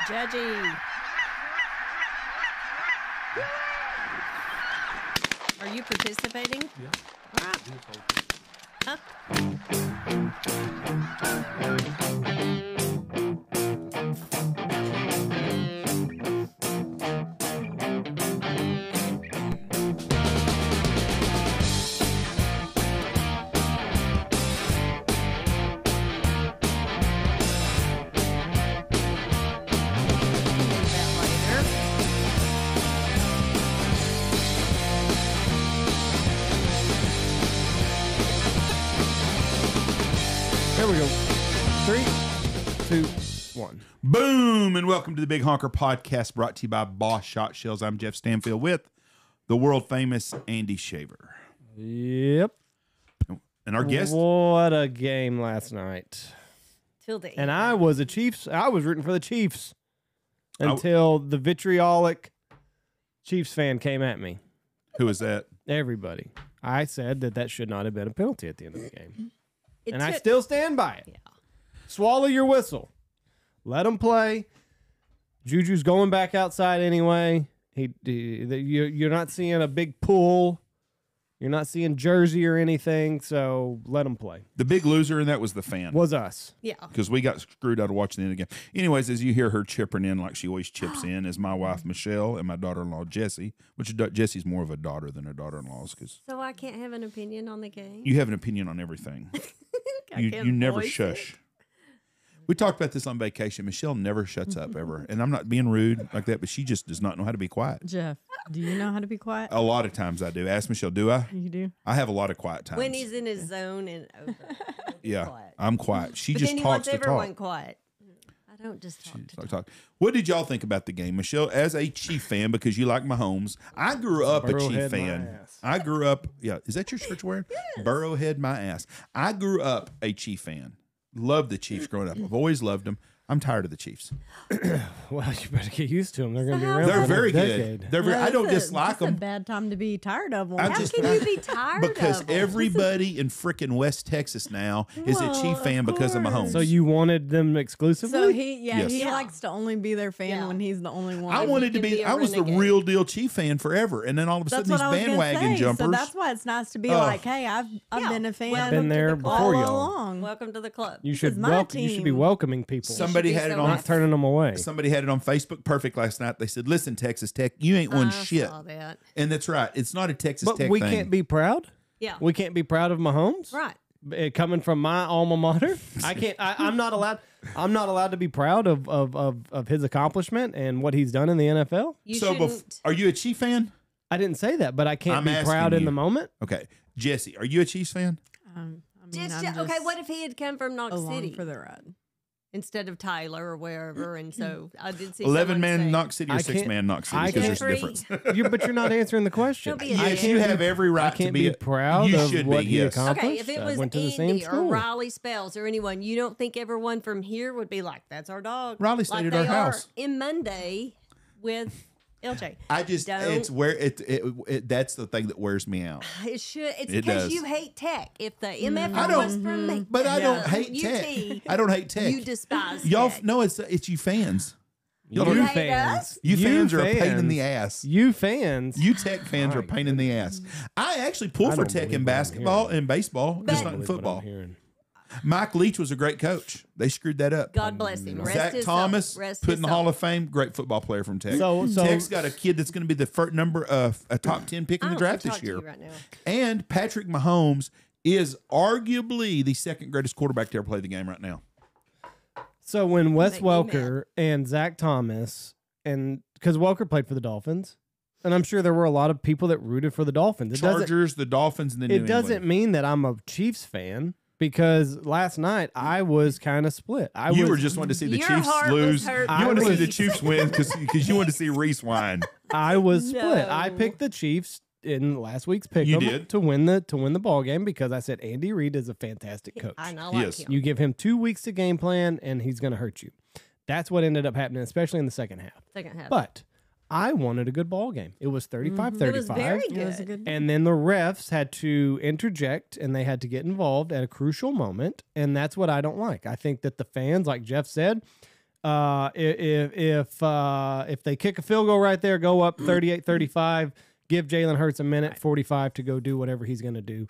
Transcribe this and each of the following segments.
Judgy. Are you participating? Yeah. All right. Huh? There we go. 3, 2, 1. Boom, and welcome to the Big Honker Podcast, brought to you by Boss Shot Shells. I'm Jeff Stanfield with the world famous Andy Shaver. Yep. And our guest, What a game last night. Till the end. And I was rooting for the Chiefs until the vitriolic Chiefs fan came at me. who is that? Everybody. I said that should not have been a penalty at the end of the game. It I took- still stand by it. Yeah. Swallow your whistle. Let them play. Juju's going back outside anyway. You're not seeing a big pool. You're not seeing Jersey or anything, so let them play. The big loser in that was the fan. Was us. Yeah. Because we got screwed out of watching the end of the game. Anyways, as you hear her chipping in like she always chips in, is my wife Michelle and my daughter-in-law Jessy, which Jessy's more of a daughter than a daughter-in-law. Because So I can't have an opinion on the game? you have an opinion on everything. I you can't never voice shush. it. We talked about this on vacation. Michelle never shuts up ever. And I'm not being rude like that, but she just does not know how to be quiet. Jeff, do you know how to be quiet? A lot of times I do. Ask Michelle, do I? You do? I have a lot of quiet times. When he's in his zone and over. yeah, quiet. I'm quiet. She But just then he talks wants to everyone talk. quiet. I don't just talk to talk. What did y'all think about the game, Michelle? As a Chief fan, because you like Mahomes, I grew up a Chief Burrowhead my fan. ass. I grew up. Yeah, is that your shirt you're wearing? Burrowhead my ass. I grew up a Chief fan. Loved the Chiefs growing up. I've always loved them. I'm tired of the Chiefs. Well, you better get used to them. They're going to be around They're for very another good. decade. They're very, I don't dislike It's a them bad time to be tired of them. I How just- can you be tired because of them? everybody in frickin' West Texas now is a Chief Well, fan of because of course. Mahomes. So you wanted them exclusively? So he Yes. he Yeah. likes to only be their fan Yeah. when he's the only one. I wanted to can be. be a I was the renegade. real deal Chief fan forever, and then all of a That's sudden what these I was gonna bandwagon say. jumpers. So that's why it's nice to be Oh. like, hey, I've Yeah. been a fan. Welcome Been to there the club. before all y'all. along. Welcome to the club. You This should is my you should be team. welcoming people. Somebody be had it so on. nice. Not turning them away. Somebody had it on Facebook Perfect last night. They said, "Listen, Texas Tech, you ain't won I shit," saw that. and that's right. It's not a Texas But Tech we thing. can't be proud. Yeah. We can't be proud of Mahomes. Right. Coming from my alma mater, I can't. I'm not allowed. I'm not allowed to be proud of his accomplishment and what he's done in the NFL. You So, shouldn't. are you a Chief fan? I didn't say that, but I can't I'm be asking proud in you. the moment. Okay, Jesse, are you a Chiefs fan? I mean, Okay, what if he had come from Knox along City for the ride? instead of Tyler or wherever? And so I did see 11-man someone say, Knox City or I can't- 6-man Knox City? I Because there's a can't- difference. But you're not answering the question. Don't be a Yes, dick. you have every right I to can't be. be proud you of should what be. he Yes. accomplished. Okay, if it I was went to the same Andy or school. Riley Spells or anyone, you don't think everyone from here would be like, "That's our dog." Riley stayed like at they our are house. in Monday with LJ. I just Don't- it's where it that's the thing that wears me out. It should. It's It because does. you hate Tech. If the MF I don't- was from me, But I don't no, hate UT, Tech. I don't hate Tech. You despise Y'all Tech. no, it's you fans. Y'all You are- hate us? You fans are a pain in fans. the ass. You fans. You Tech fans are a My pain in the ass. I actually pull I for don't Tech believe in what I'm basketball hearing. and baseball, But- just not in Believe what I'm football. hearing. Mike Leach was a great coach. They screwed that up. God bless him. Rest Zach his soul. Thomas Rest put his in the soul. Hall of Fame. Great football player from Tech. So- Tech's got a kid that's going to be the first a top 10 pick in I the don't draft wanna this talk to year. you right now. And Patrick Mahomes is arguably the second greatest quarterback to ever play the game right now. So when Wes Make me Welker and Zach Thomas, and because Welker played for the Dolphins, and I'm sure there were a lot of people that rooted for the Dolphins. It doesn't, Chargers, the Dolphins, and the New it doesn't England. mean that I'm a Chiefs fan because last night I was kind of split. You were just wanting to see the Your Chiefs heart was lose. hurt You wanted to see the Chiefs. Chiefs win because you wanted to see Reese whine. I was split. I No. picked the Chiefs in last week's pick You did. to win the ball game because I said Andy Reid is a fantastic coach. I know, like Yes. him. You give him 2 weeks to game plan and he's going to hurt you. That's what ended up happening, especially in the second half. Second half. But I wanted a good ball game. It was 35-35. it was very good. It was a good. And then the refs had to interject and they had to get involved at a crucial moment. And that's what I don't like. I think that the fans, like Jeff said, If they kick a field goal right there, go up 38-35, give Jalen Hurts a minute 45 to go do whatever he's going to do,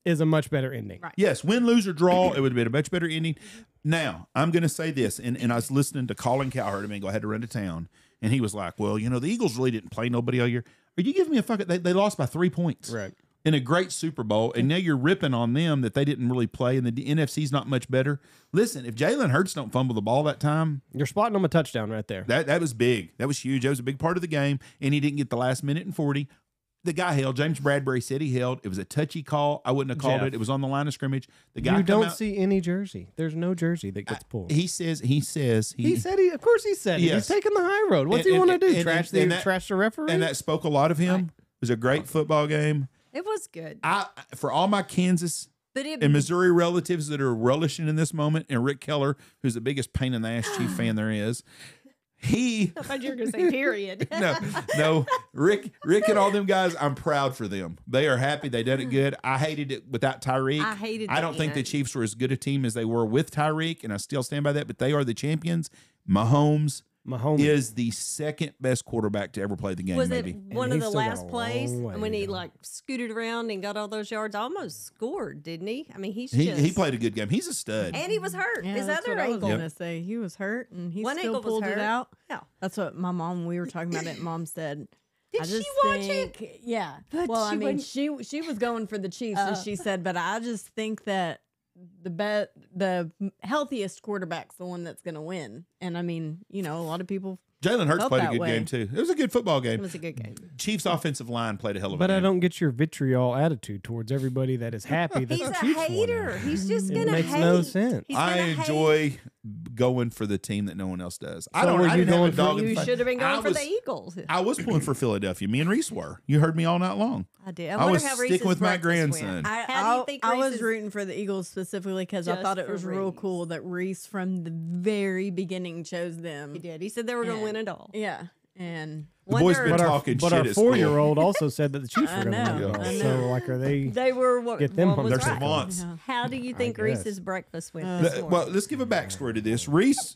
is a much better ending. Right. Yes, win, lose, or draw, it would have been a much better ending. Now, I'm going to say this, and I was listening to Colin Cowherd a minute ago. I had to run to town, and he was like, well, the Eagles really didn't play nobody all year. Are you giving me a fucking... They lost by 3 points. Right. In a great Super Bowl, and now you're ripping on them that they didn't really play, and the NFC's not much better. Listen, if Jalen Hurts don't fumble the ball that time... You're spotting them a touchdown right there. That was big. That was huge. That was a big part of the game, and he didn't get the last minute and 40. The guy held. James Bradbury said he held. It was a touchy call. I wouldn't have called Jeff. it. It was on the line of scrimmage. The guy You don't out, see any jersey. There's no jersey that gets pulled. He says He said he. Of course he said it. Yes. He's taking the high road. What's And- he want to and- do? and- Trash and that- the referee? and that spoke a lot of him. It was a great football game. It was good. For all my Kansas But it, and Missouri relatives that are relishing in this moment, and Rick Keller, who's the biggest pain in the ass Chief fan there is, he I thought you were going to say period. no, Rick and all them guys, I'm proud for them. They are happy. They did it good. I hated it without Tyreek. I hated I don't the think the end. Chiefs were as good a team as they were with Tyreek, and I still stand by that, but they are the champions. Mahomes is the second best quarterback to ever play the game, Was maybe. it one of he's the still got last a plays long way when to he go. like scooted around and got all those yards? Almost scored, didn't he? I mean, He played a good game. He's a stud. and he was hurt. Yeah, His that's other what I was ankle. gonna say. He was hurt, and he One still ankle was pulled it hurt. out. Yeah. That's what my mom. We were talking about it. And Mom said, Did I she just watch it? think, Yeah. But well, I she mean, wouldn't- she was going for the Chiefs, and she said, but I just think that the healthiest quarterback's the one that's going to win. And I mean, a lot of people. Jalen Hurts Felt played a that good way. game, too. It was a good football game. It was a good game. Chiefs' offensive line played a hell of a But game. I don't get your vitriol attitude towards everybody that is happy that He's the a Chiefs won. hater. He's just It going to hate. makes no sense. He's I gonna hate. enjoy going for the team that no one else does. I So don't. were I you didn't have going a for- dog in the You fight. should have been I going for was- the Eagles. I was pulling for Philadelphia. Me and Reese were. You heard me all night long. I did. I wonder was how sticking Reese's with my breakfast grandson. went. How do you think I was Reese's- rooting for the Eagles specifically because I Just thought it for was real Reese. cool that Reese from the very beginning chose them. He did. He said they were going to win it all. Yeah, and The boys Wonder- been talking But shit our at school. 4-year-old also said that the Chiefs I were going to know, win it all. I So, know. like, are they? They were what Get them Mom pumped was They're up. right. savants. Yeah. How do you think guess. Reese's breakfast went Uh, this morning? Well, let's give a backstory to this. Reese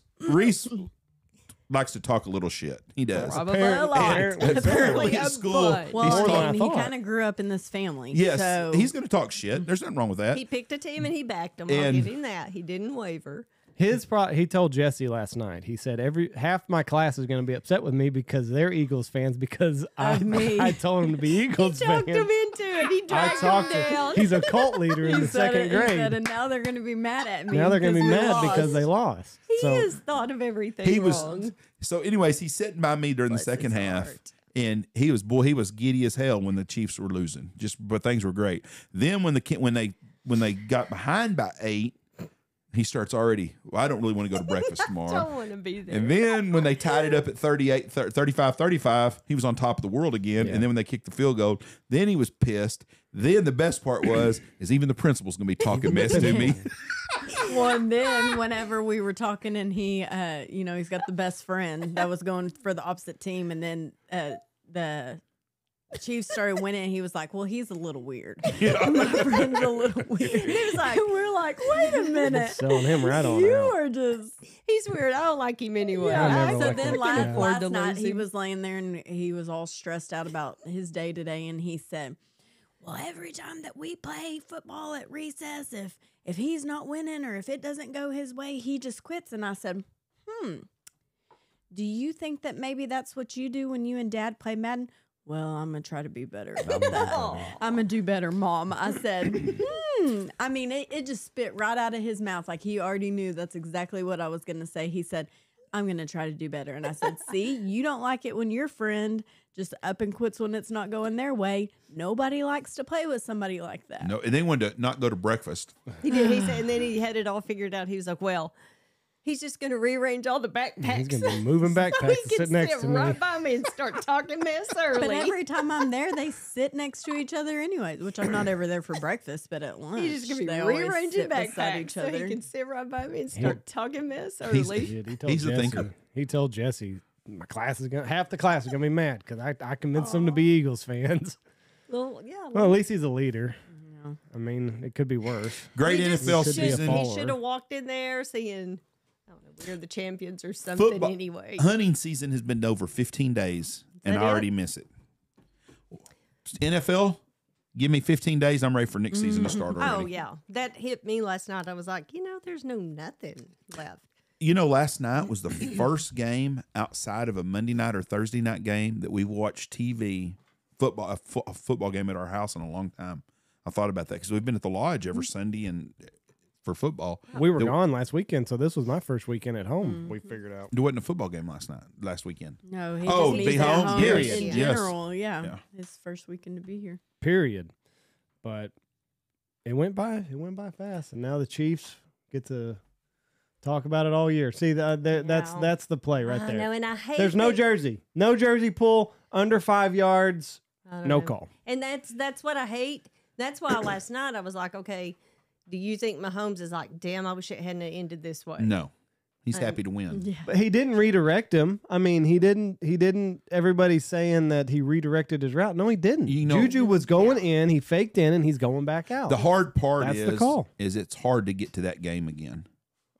likes to talk a little shit. He does. Probably a lot. Apparently a at school, bunch. well, he's More than I and he thought. kind of grew up in this family. Yes, so he's going to talk shit. There's nothing wrong with that. He picked a team and he backed them. I'll And- give him that. He didn't waver. He told Jesse last night. He said half my class is going to be upset with me because they're Eagles fans because me. I told them to be Eagles Talked fans. him into it. He I dragged him talked to down. He's a cult leader in the second He grade. said, and now they're going to be mad at me. Now they're going to be because we mad because lost. they lost. He So has thought of everything He was wrong. so. Anyways, he's sitting by me during the Bless second his half, heart. and he was giddy as hell when the Chiefs were losing. But things were great. Then when they got behind by 8, he starts already. Well, I don't really want to go to breakfast tomorrow. Don't want to be there. And then when they tied it up at 35-35, he was on top of the world again. Yeah. And then when they kicked the field goal, then he was pissed. Then the best part is even the principal's going to be talking mess to me. Well, and then whenever we were talking, and he, he's got the best friend that was going for the opposite team, and then the Chiefs started winning, and he was like, "Well, he's a little weird. My friend's a little weird." He was like, "We're like, wait a minute, selling him right on you out. are just." He's weird. I don't like him anyway. I never So liked then him. last, Yeah. afford to night lose he him. was laying there and he was all stressed out about his day today, and he said, "Well, every time that we play football at recess, if he's not winning or if it doesn't go his way, he just quits." And I said, do you think that maybe that's what you do when you and Dad play Madden? Well, I'm going to try to be better about that. I'm going to do better, Mom. I said, I mean, it just spit right out of his mouth. Like he already knew that's exactly what I was going to say. He said, I'm going to try to do better. And I said, see, you don't like it when your friend just up and quits when it's not going their way. Nobody likes to play with somebody like that. No, and they wanted to not go to breakfast. He did. He said, and then he had it all figured out. He was like, well, he's just going to rearrange all the backpacks. He's going to be moving backpacks so to he can sit next sit to me. right by me and start talking mess early. But every time I'm there, they sit next to each other anyways, which I'm not ever there for breakfast, but at lunch, He's just going to they be always rearranging sit beside backpacks each so other. he can sit right by me and start talking mess He's- early. He told He's a Jesse, thinker. He told Jesse, half the class is going to be mad because I convinced them to be Eagles fans. Well, yeah. Well, at least he's a leader. I mean, it could be worse. Great He just NFL should be a season. fall. He should have walked in there saying, I don't know, we're the champions or something Football- anyway. Hunting season has been over 15 days, and that I it? already miss it. NFL, give me 15 days. I'm ready for next season to start already. Oh, yeah. That hit me last night. I was like, there's no nothing left. You know, last night was the first game outside of a Monday night or Thursday night game that we've watched TV football, a football game at our house in a long time. I thought about that because we've been at the lodge every Sunday and for football. We were gone last weekend, so this was my first weekend at home. We figured out. There wasn't a football game last weekend. No, he Oh, just be needs at home? home Period. in Yes. general. Yeah. Yeah. His first weekend to be here. Period. But it went by. It went by fast, and now the Chiefs get to talk about it all year. See, that's the play right I there. know, and I hate There's no that- jersey. No jersey pull under 5 yards. I don't No know. call. And that's what I hate. That's why last night I was like, okay, do you think Mahomes is like, damn, I wish it hadn't ended this way? No, he's happy to win. Yeah. But he didn't redirect him. I mean, he didn't. Everybody's saying that he redirected his route. No, he didn't. You know- Juju was going in. He faked in, and he's going back out. The hard part That's the call. is it's hard to get to that game again.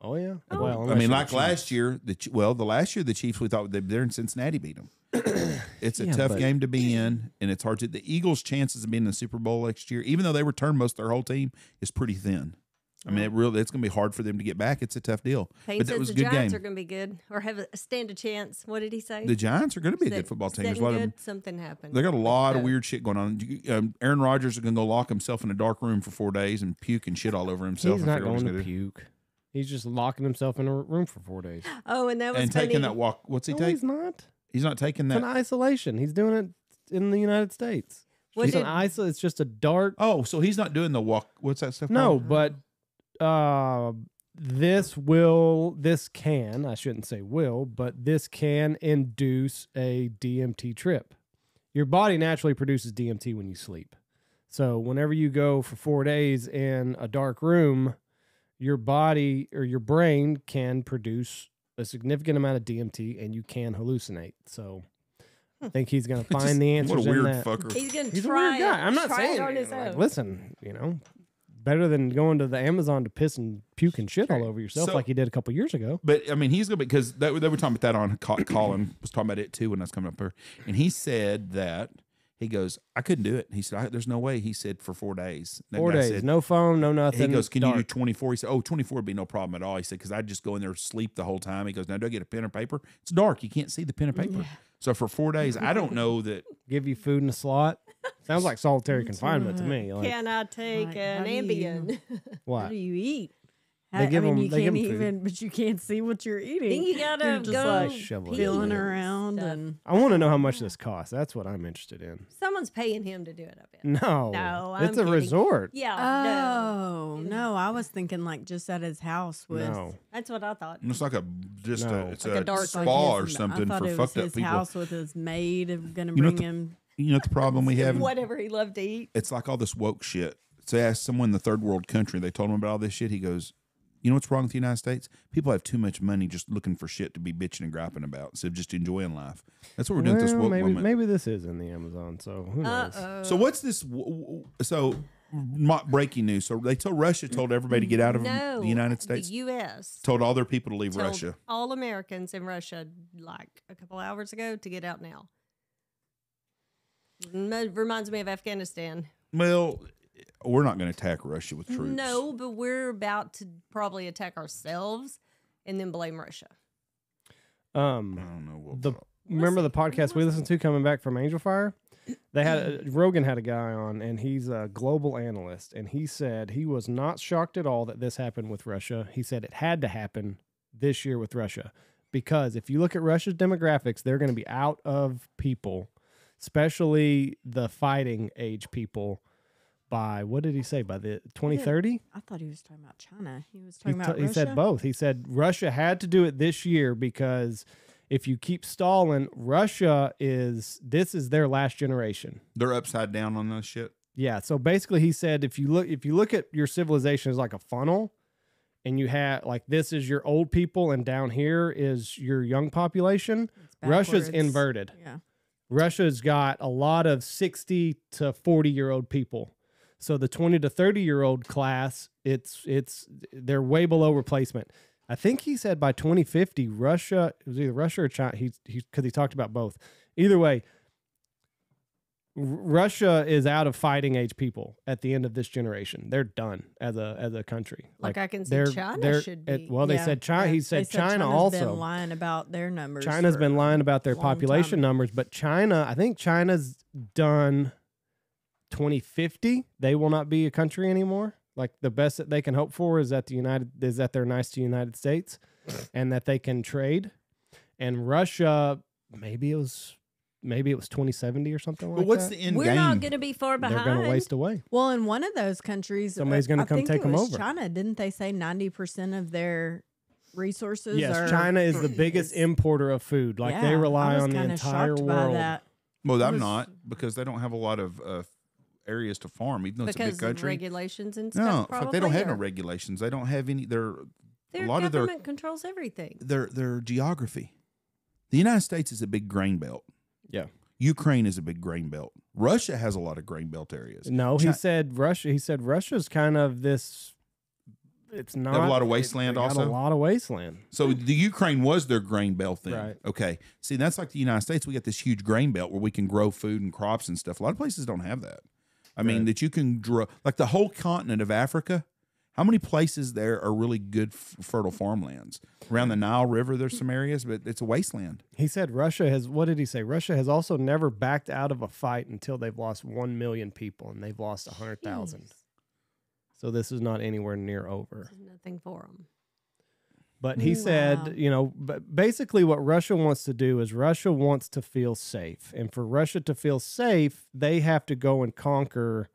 Oh yeah. Oh. Well, I unless mean, you're like the last Chiefs. year, the last year the Chiefs, we thought they're in Cincinnati beat them. It's a Yeah, tough but- game to be in, and it's hard to. The Eagles' chances of being in the Super Bowl next year, even though they returned most of their whole team, is pretty thin. I mean, it's going to be hard for them to get back. It's a tough deal. Payne But that says was a the good Giants game. are going to be good or have a stand a chance. What did he say? The Giants are going to be a good Set- football team. There's setting a lot of good, something happened. They got a lot of So- weird shit going on. Aaron Rodgers is going to go lock himself in a dark room for 4 days and puke and shit all over himself. He's and not figure out what going to gonna do. puke. He's just locking himself in a room for 4 days. Oh, and that was And funny. taking that walk. What's he No, take? he's not. He's not taking It's that. an isolation. He's doing it in the United States. What It's did- It's just a dark. Oh, so he's not doing the walk. What's that stuff No, called? but this can, I shouldn't say will, but this can induce a DMT trip. Your body naturally produces DMT when you sleep. So whenever you go for 4 days in a dark room, your body or your brain can produce a significant amount of DMT and you can hallucinate. So I think he's going to Just- find the answers What a weird in that. fucker. He's going to He's a try weird guy. I'm not try saying it on his like, own. listen, better than going to the Amazon to piss and puke and shit all over yourself So- like you did a couple years ago. But I mean, he's going to because they were talking about that on Colin was talking about it too when I was coming up here, and he said that he goes, I couldn't do it. He said, there's no way. He said for 4 days. That 4 guy days, said- no phone, no nothing. He goes, can you do dark. 24? He said, 24 would be no problem at all. He said, because I'd just go in there, sleep the whole time. He goes, now do I get a pen or paper? It's dark. You can't see the pen or paper. So for 4 days, I don't know that. Give you food in a slot? Sounds like solitary confinement to me. Like, Can I take Like, an how do you- Ambien? How what? do you eat? They give I mean, 'em- you they give can't 'em food. even, but you can't see what you're eating. Then you gotta You're just go like shovel it feeling in. around Stuff. and I want to know how much this costs. That's what I'm interested in. Someone's paying him to do it, I bet. No. No, I'm It's a kidding. resort. Yeah, oh no, I was thinking like just at his house with. No. that's what I thought. It's like it's Like a dark spa like or his- something I thought for it was fucked up his people. house with his maid going to You know bring what him. You know what the problem we have? Whatever he loved to eat. It's like all this woke shit. So I asked someone in the third world country, they told him about all this shit. He goes, you know what's wrong with the United States? People have too much money just looking for shit to be bitching and griping about instead of just enjoying life. That's what we're doing with this Well, woke maybe, movement. maybe this is in the Amazon, so who knows? So what's this? So not breaking news. So they told Russia told everybody to get out of No, the United States. The U.S. Told all their people to leave told Russia. all Americans in Russia like a couple hours ago to get out now. Reminds me of Afghanistan. Well, we're not going to attack Russia with troops. No, but we're about to probably attack ourselves and then blame Russia. I don't know. Remember the podcast we listened to coming back from Angel Fire? They had Rogan had a guy on, and he's a global analyst, and he said he was not shocked at all that this happened with Russia. He said it had to happen this year with Russia because if you look at Russia's demographics, they're going to be out of people, especially the fighting age people. By what did he say? By the 2030? I thought he was talking about China. He was talking about Russia. He said both. He said Russia had to do it this year because if you keep stalling, this is their last generation. They're upside down on this shit. Yeah. So basically, he said if you look at your civilization as like a funnel, and you have like this is your old people, and down here is your young population. It's Russia's backwards. inverted. Yeah. Russia's got a lot of 60 to 40-year-old people. So the 20 to 30-year-old class, they're way below replacement. I think he said by 2050, Russia, it was either Russia or China. Because he talked about both. Either way, Russia is out of fighting age people at the end of this generation. They're done as a country. Like I can see China should be. They said China. He said China China's also. been lying about their numbers. China's been lying about their long population time. numbers, but China, I think China's done 2050. They will not be a country anymore. Like the best that they can hope for is that they're nice to the United States, and that they can trade. And Russia, maybe it was 2070 or something like that. But what's the end We're game? not going to be far behind. They're going to waste away. Well, in one of those countries, Somebody's gonna I come think take it them was over. China, didn't they say 90% of their resources? Yes, are China is the biggest importer of food. Like they rely on the entire world. That. Well, I'm not, because they don't have a lot of areas to farm, even though it's a big Because of country. regulations and stuff. No, fuck, probably, they don't have no or regulations. They don't have any. Their a lot of government controls everything. their geography. The United States is a big grain belt. Yeah. Ukraine is a big grain belt. Russia has a lot of grain belt areas. No, he said Russia. He said Russia's kind of this. It's not. They have a lot of wasteland they got also? a lot of wasteland. So the Ukraine was their grain belt then. Right. Okay. See, that's like the United States. We got this huge grain belt where we can grow food and crops and stuff. A lot of places don't have that. I mean, Right. that you can grow, like the whole continent of Africa. How many places there are really good fertile farmlands? Around the Nile River, there's some areas, but it's a wasteland. He said Russia has. What did he say? Russia has also never backed out of a fight until they've lost 1 million people, and they've lost 100,000. Jeez. So this is not anywhere near over. There's nothing for them. But he said, but basically what Russia wants to do is Russia wants to feel safe. And for Russia to feel safe, they have to go and conquer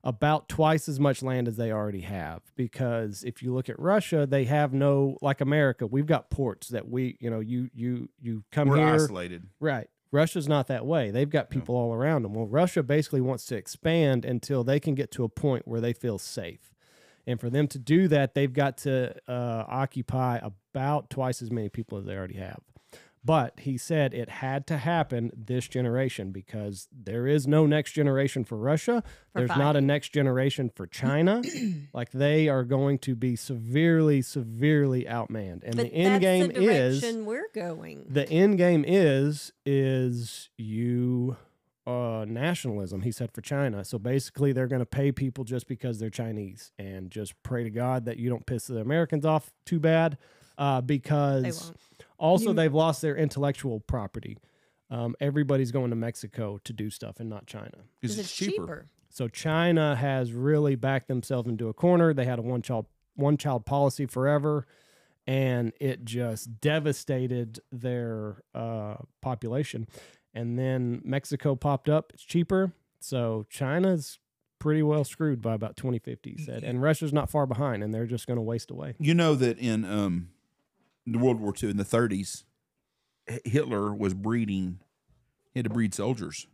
about twice as much land as they already have. Because if you look at Russia, they have no, like America, we've got ports that you come We're here. isolated. Right. Russia's not that way. They've got people all around them. Well, Russia basically wants to expand until they can get to a point where they feel safe. And for them to do that, they've got to occupy about twice as many people as they already have. But he said it had to happen this generation because there is no next generation for Russia. There's not a next generation for China. Like they are going to be severely, severely outmanned. And But the end game that's the is direction we're going. the end game is nationalism, he said, for China. So basically they're going to pay people just because they're Chinese and just pray to God that you don't piss the Americans off too bad because They won't. also they've lost their intellectual property. Everybody's going to Mexico to do stuff and not China. Because It's cheaper. So China has really backed themselves into a corner. They had a one child policy forever, and it just devastated their population. And then Mexico popped up. It's cheaper. So China's pretty well screwed by about 2050, he said. And Russia's not far behind, and they're just going to waste away. You know that in World War II, in the 30s, Hitler was breeding. He had to breed soldiers.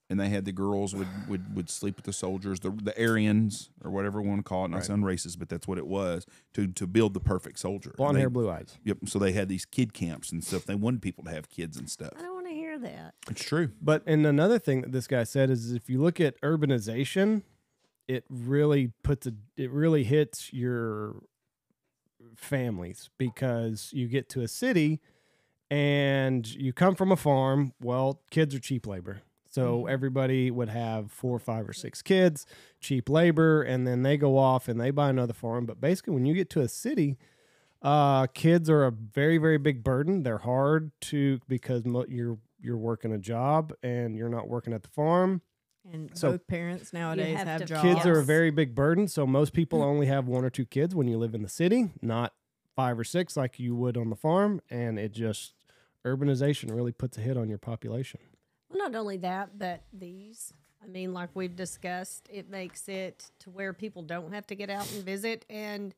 And they had the girls would sleep with the soldiers, the Aryans, or whatever we want to call it. Not sound racist, but that's what it was, to build the perfect soldier. Blonde hair, blue eyes. Yep. So they had these kid camps and stuff. They wanted people to have kids and stuff. I don't want to hear that. It's true. But and another thing that this guy said is if you look at urbanization, it really hits your families because you get to a city and you come from a farm. Well, kids are cheap labor. So everybody would have 4, 5, or 6 kids, cheap labor, and then they go off and they buy another farm. But basically, when you get to a city, kids are a very, very big burden. They're hard because you're working a job and you're not working at the farm. And So- both parents nowadays have have to- jobs. Kids are a very big burden. So most people only have 1 or 2 kids when you live in the city, not 5 or 6 like you would on the farm. And urbanization really puts a hit on your population. Well, not only that, but like we've discussed, it makes it to where people don't have to get out and visit and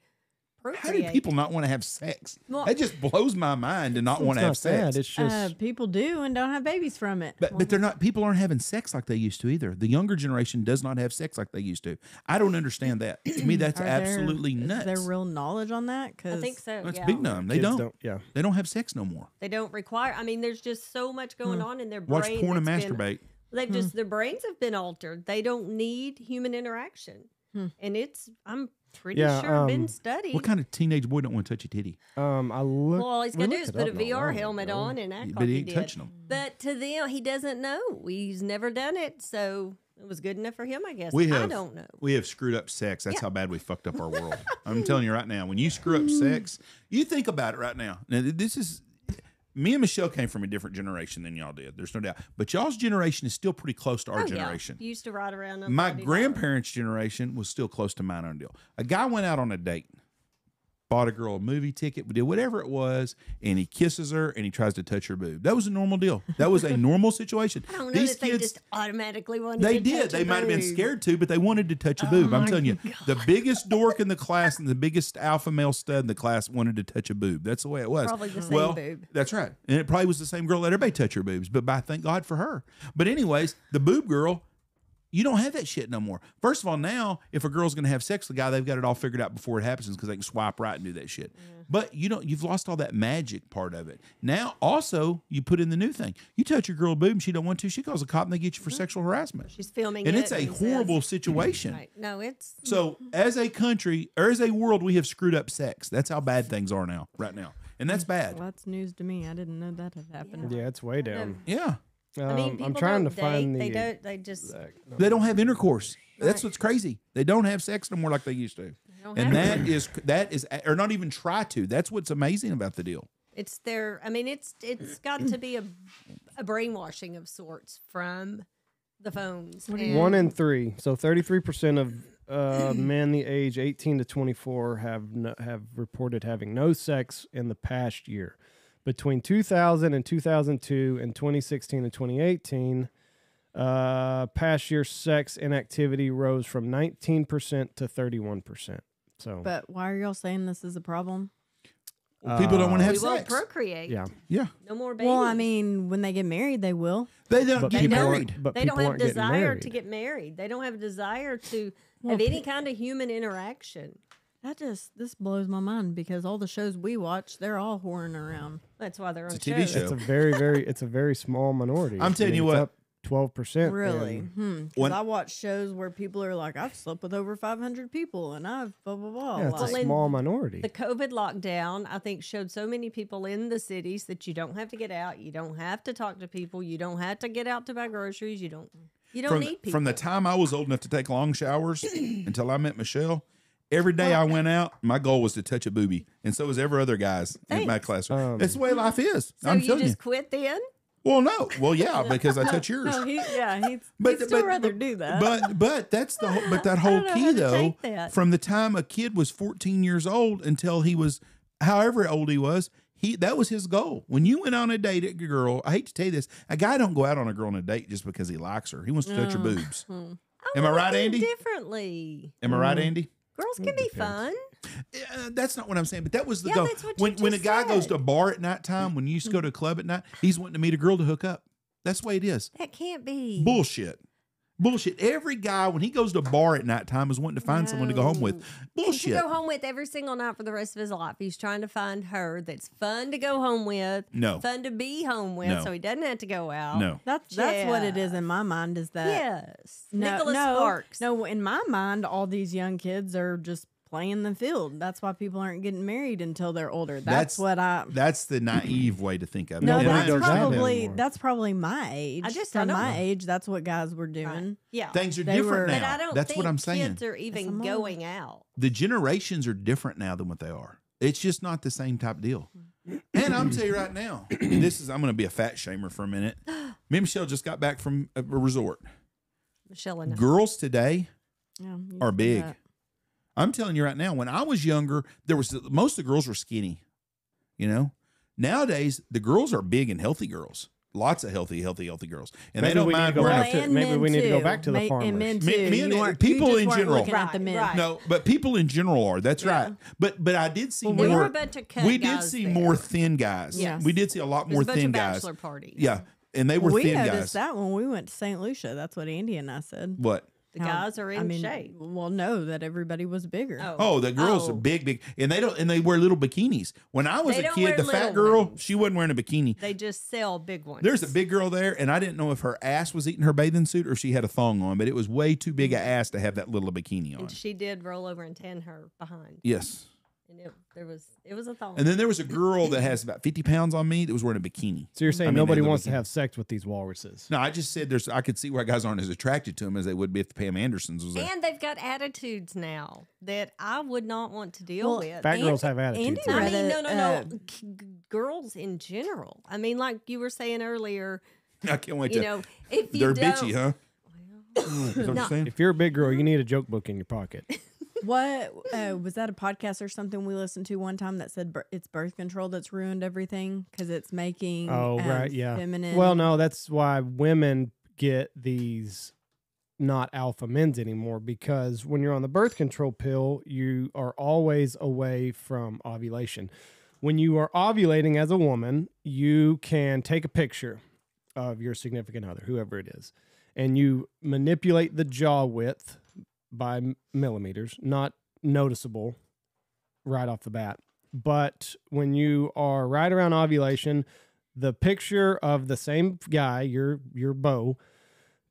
How do procreate. people not want to have sex? Well- That just blows my mind to not want to have It's not sad. sex. It's just people do and don't have babies from it. But they're not. People aren't having sex like they used to either. The younger generation does not have sex like they used to. I don't understand that. To me, that's Are there- absolutely nuts. Is there real knowledge on that? I Cause think so. That's yeah. big numb. They kids don't. Yeah. They don't have sex no more. They don't require. I mean, there's just so much going on in their brain. Watch porn and that's been- masturbate. They've just their brains have been altered. They don't need human interaction, and I'm Pretty Yeah, sure been studied. What kind of teenage boy don't want to touch a titty? I look. Well, all he's we gonna do looked is it put a up not VR long helmet ago. on and act But like he he ain't did. touching them. But to them, he doesn't know. He's never done it, so it was good enough for him, I guess. We I have, don't know. We have screwed up sex. That's how bad we fucked up our world. I'm telling you right now, when you screw up sex, you think about it right now. Now, this is, me and Michelle came from a different generation than y'all did. There's no doubt. But y'all's generation is still pretty close to our generation. You used to ride around on My Friday night. grandparents' generation was still close to mine on a deal. A guy went out on a date, bought a girl a movie ticket, did whatever it was, and he kisses her and he tries to touch her boob. That was a normal deal. That was a normal situation. I don't know that they just automatically wanted They to did. touch They a might have been boob. scared to, but they wanted to touch a boob. I'm telling you, the biggest dork in the class and the biggest alpha male stud in the class wanted to touch a boob. That's the way it was. Probably the same boob. That's right. And it probably was the same girl that everybody touch her boobs, but thank God for her. But anyways, the boob girl, you don't have that shit no more. First of all, now, if a girl's going to have sex with a guy, they've got it all figured out before it happens because they can swipe right and do that shit. But you've lost all that magic part of it. Now, also, you put in the new thing. You touch your girl boob and she don't want to, she calls a cop and they get you for sexual harassment. She's filming And it. it's a and horrible says- situation. Right. No, it's So, as a country, or as a world, we have screwed up sex. That's how bad things are now, right now. And that's bad. Well, that's news to me. I didn't know that had happened. Yeah, it's way down. Yeah. I mean, people I'm trying to don't find date. the. They don't. They just. They don't have intercourse. That's what's crazy. They don't have sex no more like they used to. don't And have that is, or not even try to. That's what's amazing about the deal. It's their. I mean, it's got to be a brainwashing of sorts from the phones. And 1 in 3, so 33% of men the age 18 to 24 have reported having no sex in the past year. Between 2000 and 2002 and 2016 and 2018, past year sex inactivity rose from 19% to 31%. So, But why are y'all saying this is a problem? People don't want to have we won't sex. procreate. yeah, Yeah. No more babies. Well, I mean, when they get married, they will. They don't but get people married. aren't- but they don't people have aren't getting desire married. to get married. They don't have a desire to Well, have any kind of human interaction. This blows my mind because all the shows we watch, they're all whoring around. That's why they're on It's a TV shows. show. It's a it's a very small minority. I'm telling you what. 12%. Really? and- Because I watch shows where people are like, I've slept with over 500 people and I've blah, blah, blah. Yeah, it's like, a small minority. The COVID lockdown, I think, showed so many people in the cities that you don't have to get out. You don't have to talk to people. You don't have to get out to buy groceries. You don't need people. From the time I was old enough to take long showers until I met Michelle, every day I went out, my goal was to touch a boobie. And so was every other guys in my class. That's the way life is. so I'm you telling just you. quit then? Well, no. Well, yeah, because I touch yours. no, he'd But- still but- rather do that. But that's the whole, but that whole know key how to though, take that. from the time a kid was 14 years old until he was however old he was, that was his goal. When you went on a date with a girl, I hate to tell you this, a guy don't go out on a girl on a date just because he likes her. He wants to touch her boobs. Am I wanna right, think Andy? Differently. Am I right, Andy? Girls can be fun. That's not what I'm saying, but that was the Yeah, goal. that's what you When a just guy goes said. to a bar at nighttime, when you used to go to a club at night, he's wanting to meet a girl to hook up. That's the way it is. That can't be. Bullshit. Every guy, when he goes to a bar at nighttime, is wanting to find someone to go home with. He Bullshit. should go home with every single night for the rest of his life. He's trying to find her that's fun to go home with. No. Fun to be home with, No. so he doesn't have to go out. No. that's what it is in my mind is that. Yes. No, Nicholas no, Sparks. No, in my mind, all these young kids are just playing the field. That's why people aren't getting married until they're older. That's what I. That's the naive way to think of it. No, And I Nobody does that's that understand probably anymore. that's probably my age. I From don't my know. age, that's what guys were doing. Yeah. things are They different were- now. But I don't That's think what I'm saying. kids are even I'm going out. The generations are different now than what they are. It's just not the same type deal. And I'm telling you right now, I'm going to be a fat shamer for a minute. Me and Michelle just got back from a resort. Michelle and I. Girls today Yeah, you are see big. that. I'm telling you right now, when I was younger, most of the girls were skinny. You know, nowadays the girls are big and healthy girls. Lots of healthy girls, and Maybe they don't we need mind to go wearing. back to- and maybe men we need to go too. back to the And farmers. men too. Men- You weren't- people you just in weren't general. looking at the men. Right. No, but people in general are. That's right. But I did see There more. were a bunch of cut We did guys see there. more thin guys. Yes. We did see a lot There's more a bunch thin of guys. bachelor parties. Yeah, and they were We thin noticed guys. that when we went to St. Lucia. That's what Andy and I said. What? The guys are in shape. Well, no, that everybody was bigger. Oh, the girls are big, and they wear little bikinis. When I was a kid, the fat girl, she wasn't wearing a bikini. They just sell big ones. There's a big girl there, and I didn't know if her ass was eating her bathing suit or if she had a thong on, but it was way too big an ass to have that little bikini on. And she did roll over and tan her behind. Yes. And it was a thong. And then there was a girl that has about 50 pounds on me that was wearing a bikini. So you're saying nobody wants to have sex with these walruses? No, I just said I could see why guys aren't as attracted to them as they would be if the Pam Andersons was there. And they've got attitudes now that I would not want to deal with. Fat girls have attitudes. I mean, no. Girls in general. I mean, like you were saying earlier. I can't wait to. If they're bitchy, huh? If you're a big girl, you need a joke book in your pocket. What was that a podcast or something we listened to one time that said it's birth control that's ruined everything because it's making feminine. Well, no, that's why women get these not alpha men's anymore, because when you're on the birth control pill, you are always away from ovulation. When you are ovulating as a woman, you can take a picture of your significant other, whoever it is, and you manipulate the jaw width by millimeters, not noticeable right off the bat. But when you are right around ovulation, the picture of the same guy, your beau,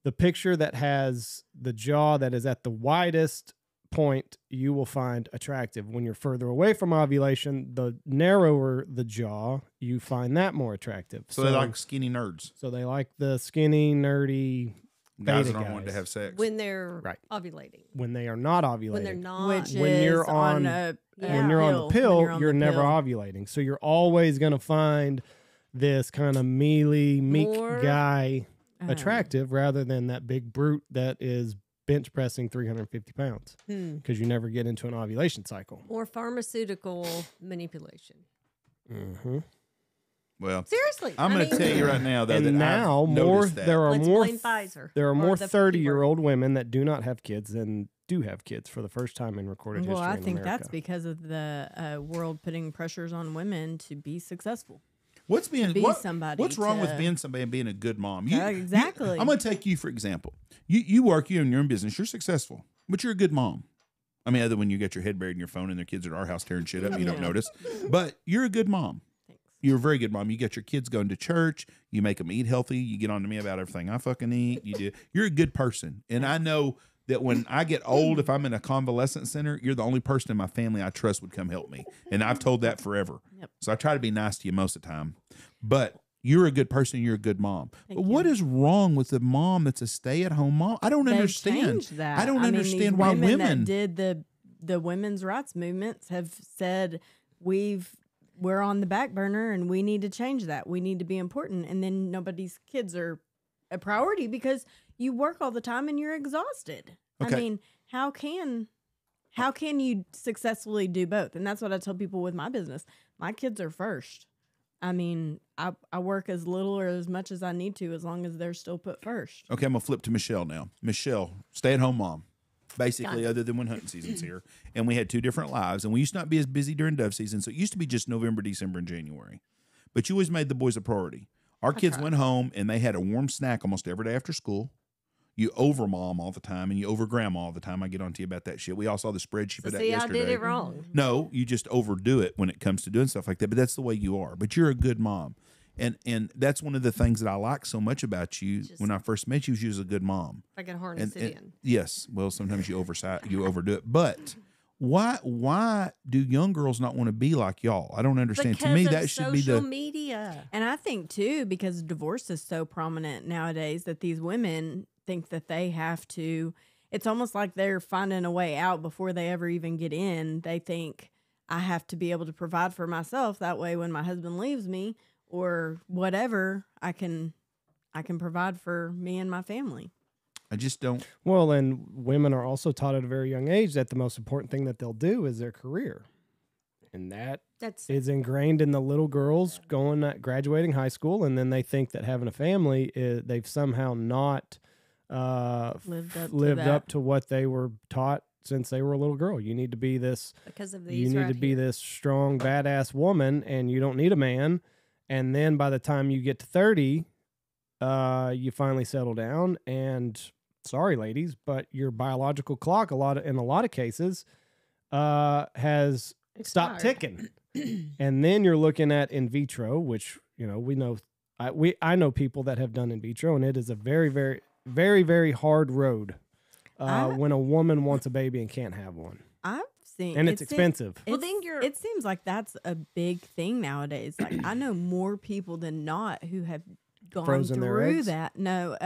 the picture that has the jaw that is at the widest point, you will find attractive. When you're further away from ovulation, the narrower the jaw, you find that more attractive. So they like skinny nerds. So they like the skinny, nerdy guys that aren't wanting to have sex when they're ovulating. When they are not ovulating. When they're not. When you're on the pill, you're never ovulating. So you're always going to find this kind of meek guy attractive rather than that big brute that is bench pressing 350 pounds because you never get into an ovulation cycle. Or pharmaceutical manipulation. Mm-hmm. Well, seriously, I'm going to tell you right now though, that now there are more 30-year-old women that do not have kids than do have kids for the first time in recorded history. Well, I in think America. that's because of the world putting pressures on women to be successful. What's wrong with being somebody and being a good mom? Exactly. I'm going to take you for example. You work, you're in your own business, you're successful, but you're a good mom. I mean, other when you get your head buried in your phone and their kids are at our house tearing shit up, you don't notice. But you're a good mom. You're a very good mom. You get your kids going to church. You make them eat healthy. You get on to me about everything I fucking eat. You do. You're a good person. And I know that when I get old, if I'm in a convalescent center, you're the only person in my family I trust would come help me. And I've told that forever. Yep. So I try to be nice to you most of the time. But you're a good person. You're a good mom. But what is wrong with the mom that's a stay-at-home mom? I don't understand. That. I don't understand why women that did the women's rights movements have said we're on the back burner and we need to change that. We need to be important. And then nobody's kids are a priority because you work all the time and you're exhausted. Okay. I mean, how can you successfully do both? And that's what I tell people with my business. My kids are first. I mean, I work as little or as much as I need to as long as they're still put first. Okay, I'm going to flip to Michelle now. Michelle, stay-at-home mom. Basically, other than when hunting season's here. And we had two different lives. And we used to not be as busy during dove season. So it used to be just November, December, and January. But you always made the boys a priority. Our kids went home and they had a warm snack almost every day after school. You over mom all the time and you over grandma all the time. I get on to you about that shit. We all saw the spread she put out yesterday. I did it wrong. No, you just overdo it when it comes to doing stuff like that. But that's the way you are. But you're a good mom. And that's one of the things that I like so much about you. When I first met you, she was a good mom. I can harness it in. Yes. Well, sometimes you overdo it. But why do young girls not want to be like y'all? I don't understand. Because to me, of that should be the social media. And I think too, because divorce is so prominent nowadays, that these women think that they have to. It's almost like they're finding a way out before they ever even get in. They think I have to be able to provide for myself. That way, when my husband leaves me, or whatever, I can provide for me and my family. I just don't. Well, and women are also taught at a very young age that the most important thing that they'll do is their career. And that's is ingrained in the little girls graduating high school. And then they think that having a family, they've somehow not lived up to what they were taught since they were a little girl. You need to be this, because of these you need to be this strong, badass woman, and you don't need a man. And then by the time you get to 30, you finally settle down and sorry, ladies, but your biological clock, in a lot of cases, has stopped ticking. And then you're looking at in vitro, which, you know, we know, I know people that have done in vitro, and it is a very, very, very, very hard road when a woman wants a baby and can't have one. I've seen, and it's expensive. It seems like that's a big thing nowadays. Like I know more people than not who have gone Frozen their through eggs? that. No,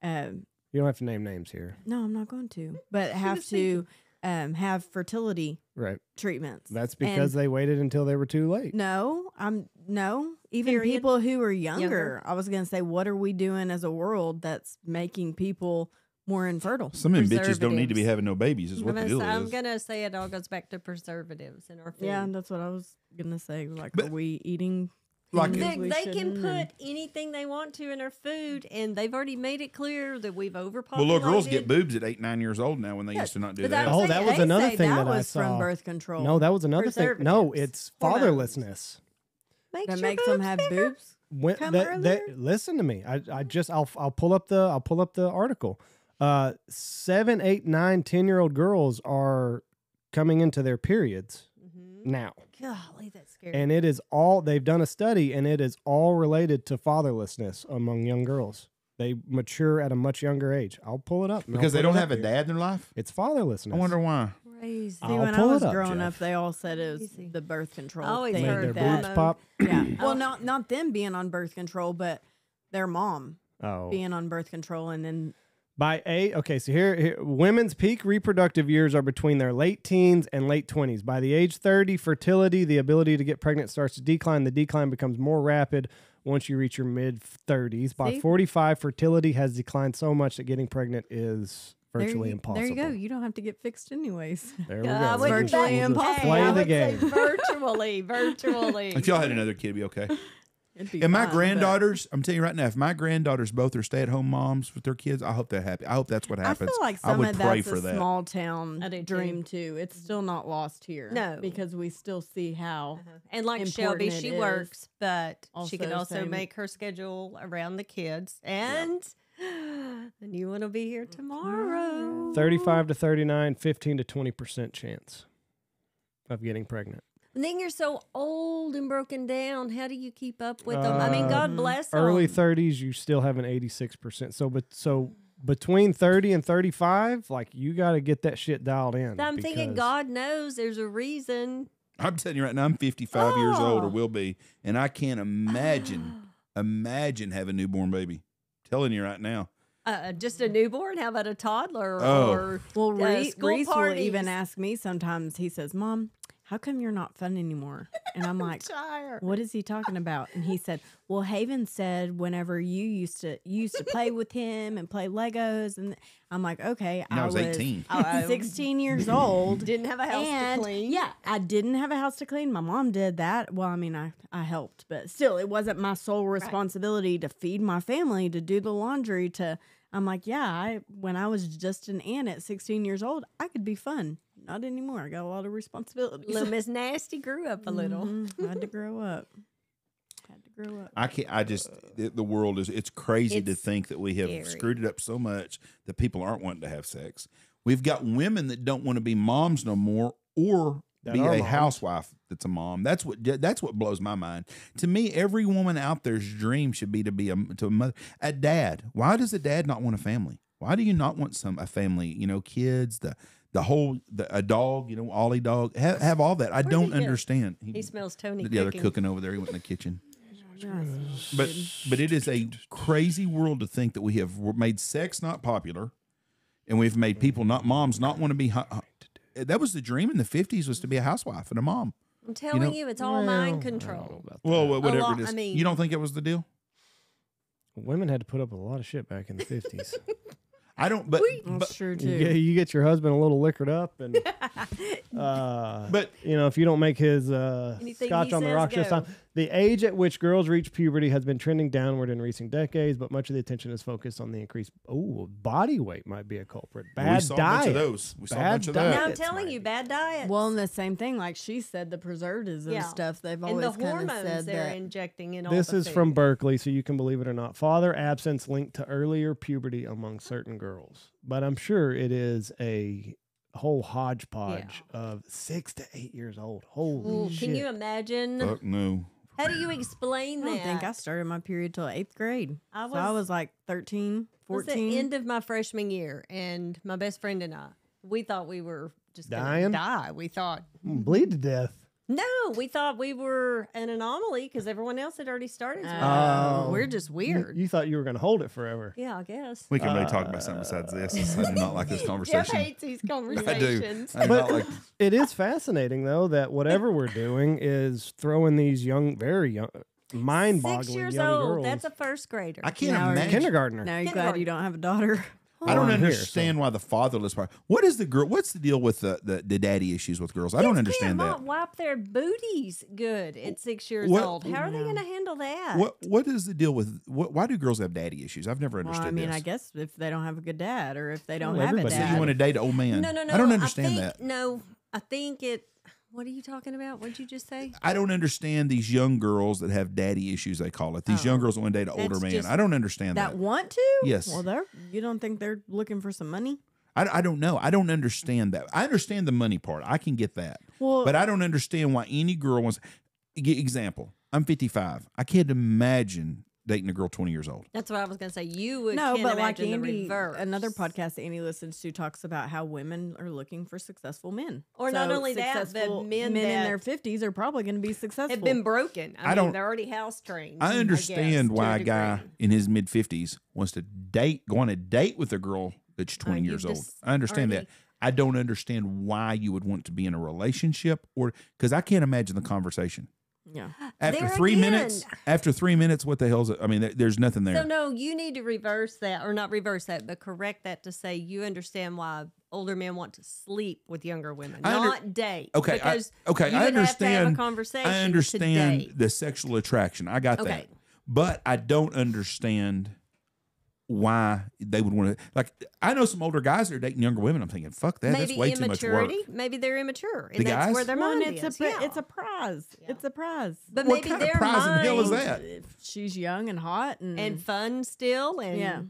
You don't have to name names here. no, I'm not going to. But have to have fertility Right. treatments. That's because they waited until they were too late. No, even Period. people who are younger. I was going to say, what are we doing as a world that's making people more infertile? Some of them bitches don't need to be having no babies. Is what the deal I'm is. gonna say it all goes back to preservatives in our food. Yeah, that's what I was going to say. Like, But- are we eating? Like- things we They can shouldn't? And- put anything they want to in our food, and they've already made it clear that we've Well, overpopulated. little girls get boobs at 8, 9 years old now when they used to not do but that. I'm Oh, saying that was They another say thing that that I was saw. from birth control. No, that was another thing. No, Preservatives. it's Hormones. fatherlessness. Makes That your makes them boobs have bigger. boobs. When, Come that, earlier? listen to me. I'll pull up the article. 7, 8, 9, 10-year-old girls are coming into their periods now. Golly, that's scary. And it is all, they've done a study, and it is all related to fatherlessness among young girls. They mature at a much younger age. I'll pull it up. and I'll Because they put don't it have up a here. dad in their life? It's fatherlessness. I wonder why. Crazy. See, I'll when I pull it was up, growing Jeff. up, they all said it was Easy. the birth control. I always thing. Made heard their that. boobs pop. Yeah. Well, not them being on birth control, but their mom Oh. being on birth control, and then Okay, so here, women's peak reproductive years are between their late teens and late 20s. By the age 30, fertility, the ability to get pregnant, starts to decline. The decline becomes more rapid once you reach your mid-30s. By See? 45, fertility has declined so much that getting pregnant is virtually impossible. There you go. You don't have to get fixed anyways. There we I go. would We'll virtually just impossible. Play I the would say game. virtually. If y'all had another kid, it'd be okay. It'd be And my fine, but- granddaughters, I'm telling you right now, if my granddaughters both are stay-at-home moms with their kids, I hope they're happy. I hope that's what I happens. feel like I some would of pray that's for a that. small town I do dream too. It's still not lost here. No. because we still see how. And like Shelby, important it she is. works, but she could Also also same- make her schedule around the kids. And the new one will be here tomorrow. 35 to 39, 15 to 20% chance of getting pregnant. And then you're so old and broken down. How do you keep up with them? I mean, God bless them. Early 30s, you still have an 86%. So between 30 and 35, like, you got to get that shit dialed in. I'm thinking because- God knows there's a reason. I'm telling you right now, I'm 55 years old, or Oh. will be, and I can't imagine having a newborn baby. Telling you right now. Just a newborn? How about a toddler? Oh. Or Well, school Reese will parties? even ask me sometimes. He says, "Mom, how come you're not fun anymore?" And I'm like, Tired. "What is he talking about?" And he said, "Well, Haven said whenever you used to play with him and play Legos." And I'm like, "Okay, And I was 18. 16 years old, Didn't have a house and to clean. yeah, I didn't have a house to clean. My mom did that. Well, I mean, I helped, but still, it wasn't my sole responsibility to feed my family, to do the laundry, to." I'm like, yeah, when I was just an aunt at 16 years old, I could be fun. Not anymore. I got a lot of responsibilities. Little Miss Nasty grew up a little. Mhm. Had to grow up. I can't. I just the world is. It's crazy to It's think that we have scary. screwed it up so much that people aren't wanting to have sex. We've got women that don't want to be moms no more, or That be are a moms. housewife that's a mom. That's what blows my mind. To me, every woman out there's dream should be to be a mother, a dad. Why does a dad not want a family? Why do you not want a family? You know, kids, a dog. You know, Ollie dog. Have all that. I Where'd don't he go? understand. He smells Tony The other cooking. cooking over there. He went in the kitchen. But it is a crazy world to think that we have made sex not popular, and we've made people not moms not want to be. That was the dream in the 50s, was to be a housewife and a mom. I'm telling you, it's all mind I don't control. know about Well, that. whatever lot- it is. I mean- You don't think it was the deal? Women had to put up with a lot of shit back in the 50s. I don't. But That's true, too. You get your husband a little liquored up, and but you know, if you don't make his Anything scotch he on the says rocks this go. time, The age at which girls reach puberty has been trending downward in recent decades, but much of the attention is focused on the increased body weight might be a culprit. Bad we saw diet. a bunch of those. We saw a bunch of diet. that. Now I'm telling you, bad diet. Well, and the same thing, like she said, the preservatives and stuff. They've and always the kind of hormones said they're that. injecting in all This the is food. from Berkeley, so you can believe it or not. Father absence linked to earlier puberty among certain girls. But I'm sure it is a whole hodgepodge of 6 to 8 years old. Holy shit. Can you imagine? Fuck no. How do you explain I don't that? think I started my period till 8th grade. I So I was like 13, It was 14. the end of my freshman year, and my best friend and I, we thought we were just going Dying? to die. We thought, Bleed to death. no, we thought we were an anomaly because everyone else had already started. So Oh. we're just weird. You thought you were going to hold it forever. Yeah, I guess. We can really talk about something besides this. I do not like this Jeff conversation. hates these I do. conversations. I do But not like. it is fascinating, though, that whatever we're doing is throwing these young, very young, 6 mind-boggling years young old. girls. That's a first grader. I can't Now we're imagine. kindergartner. Now you're glad you don't have a daughter. I don't I'm here, understand why the fatherless part. What is the girl? What's the deal with the daddy issues with girls? I don't understand Kids that. can't wipe their booties good at 6 years What- old. How are they going to handle that? What is the deal with why do girls have daddy issues? I've never Well, understood I mean, this. I guess if they don't have a good dad or if they don't Well, have a everybody- So dad. you want to date an old man? No. I don't understand think, that. No, I think it. What are you talking about? What did you just say? I don't understand these young girls that have daddy issues. They call it these young girls that want to date an older That's man. just- I don't understand that. that want to? Yes. Well, you don't think they're looking for some money? I don't know. I don't understand that. I understand the money part. I can get that. Well, But I don't understand why any girl wants. Example. I'm 55. I can't imagine dating a girl 20 years old. That's what I was going to say. You would no, can't but like imagine the Andy, reverse. another podcast that Andy listens to talks about how women are looking for successful men. Or not only that, but successful men in that their 50s are probably going to be successful. have been broken. I mean, don't- they're already house trained. I understand guess, why to a guy degree. in his mid 50s wants to go on a date with a girl that's 20 you years old. just I understand that. already- I don't understand why you would want to be in a relationship or because I can't imagine the conversation. Yeah. After There 3 again. minutes, what the hell's it? I mean, there's nothing there. So no, you need to reverse that, or not reverse that, but correct that to say you understand why older men want to sleep with younger women, not date. Okay, because I you would understand. have to have a conversation. I to understand date. the sexual attraction. I got that, Okay. but I don't understand why they would want to. Like, I know some older guys that are dating younger women. I'm thinking, fuck that. Maybe That's way too much work. immaturity. Maybe they're immature, and The that's guys? where their Well, and mind it's is. it's a prize. It's a prize. But What maybe kind of their prize in mind hell is that? If she's young and hot and fun still, and yeah.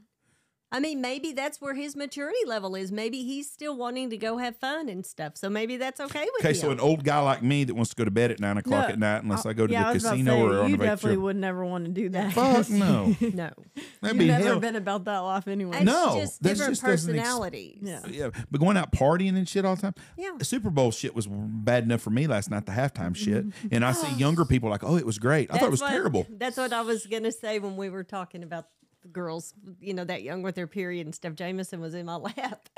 I mean, maybe that's where his maturity level is. Maybe he's still wanting to go have fun and stuff. So maybe that's okay with Okay, him. so an old guy like me that wants to go to bed at 9 o'clock No, at night, unless I go to yeah, I the was about to casino say, or on you a definitely vacation. would never want to do that. Fuck no. no, That'd You've be never hell. been about that life anyway. it's No, just that's different just doesn't personalities. Yeah. Yeah, but going out partying and shit all the time. Yeah. Super Bowl shit was bad enough for me last night. The halftime shit, and I see younger people like, "Oh, it was great." I thought it was terrible. That's what I was gonna say when we were talking about the girls, that young with their period and stuff. Jameson was in my lap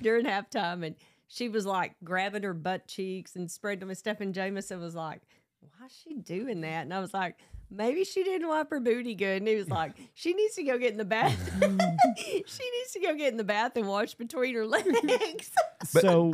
during halftime, and she was like grabbing her butt cheeks and spreading them and stuff. And Jameson was like, "Why is she doing that?" And I was like, "Maybe she didn't wipe her booty good." And he was like, "She needs to go get in the bath. She needs to go get in the bath and wash between her legs." So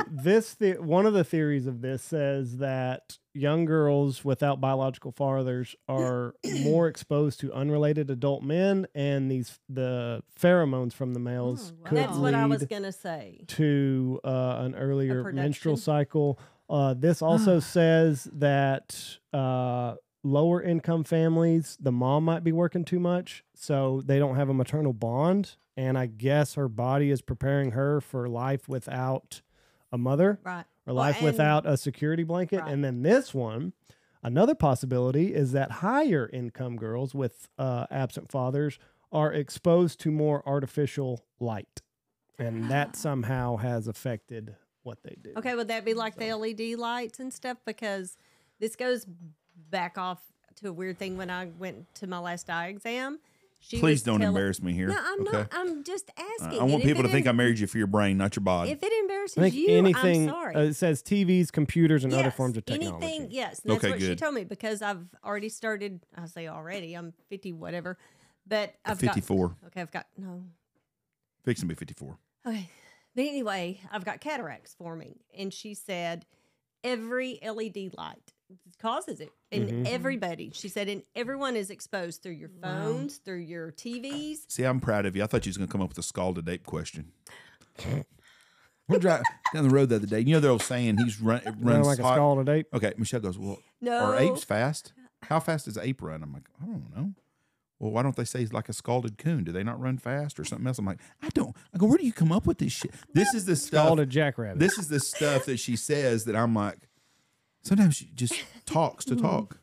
one of the theories of this says that young girls without biological fathers are more exposed to unrelated adult men, and the pheromones from the males Oh, wow. could That's what I was lead gonna say. to an earlier production. menstrual cycle. This also says that lower income families, the mom might be working too much, so they don't have a maternal bond. And I guess her body is preparing her for life without a mother, Right. or Well, life and- without a security blanket. Right. And then this one, another possibility is that higher income girls with absent fathers are exposed to more artificial light. And that somehow has affected what they do. Okay, would that be like the LED lights and stuff? Because this goes back off to a weird thing when I went to my last eye exam. She Please was don't telling- embarrass me here. No, I'm okay? not. I'm just asking. I want And if people it to think I em- married you for your brain, not your body. If it embarrasses I think you, anything, I'm sorry. it says TVs, computers, and other Yes, forms of technology. Anything, yes. And that's Okay, what she good. told me because I've already started. I say already. I'm 50, whatever. But I've 54. got. Okay, I've got no. Fixing to be 54. Okay. But anyway, I've got cataracts forming. And she said every LED light causes it. And everybody, she said, and everyone is exposed through your phones, through your TVs. See, I'm proud of you. I thought you was going to come up with a scalded ape question. We're driving down the road the other day. You know the old saying, runs like a scalded ape. Okay, Michelle goes, well, No. are apes fast? How fast does an ape run? I'm like, I don't know. Well, why don't they say it's like a scalded coon? Do they not run fast or something else? I'm like, I go, where do you come up with this shit? This is the stuff. Scalded jackrabbit. This is the stuff that she says that I'm like, sometimes she just talks to talk.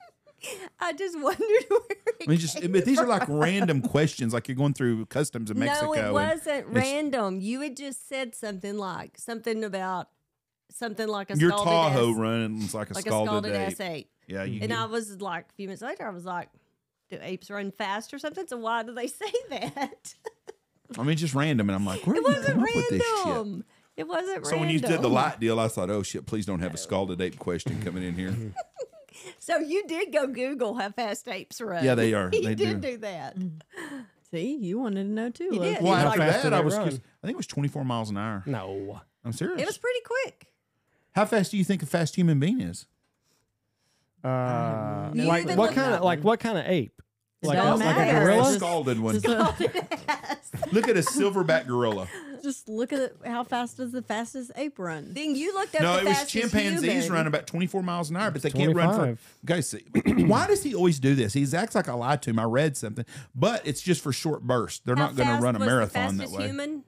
I just wondered where I mean, but these are like random questions, like you're going through customs in Mexico. No, it wasn't random. You had just said something like a Your scalded Tahoe ass, runs like a like scalded ass ape. ape. Yeah, And I was like, a few minutes later, I was like, do apes run fast or something? So why do they say that? I mean, just random, and I'm like, where It do you wasn't come up with this shit? random. It wasn't random. So when you did the light deal, I thought, oh shit, please don't have a scalded ape question coming in here. So you did go Google how fast apes run. Yeah, they are. You They did do. do that. See, you wanted to know too. You Loki. did. Well, How after fast do that, they I was run? curious. I think it was 24 miles an hour. No. I'm serious. It was pretty quick. How fast do you think a fast human being is? You Like even what looked kind that of what kind of ape? Like a, doesn't like a matter. A gorilla? scalded one. Just, Look at a silverback gorilla. just look at how fast does the fastest ape run. Then you looked up No, the it was fastest chimpanzees human. run about 24 miles an hour, but they can't run for. 25. Guys, see, why does he always do this? He acts like I lied to him. I read something, but it's just for short bursts. They're How not going to fast run a was marathon the that fastest way. Human?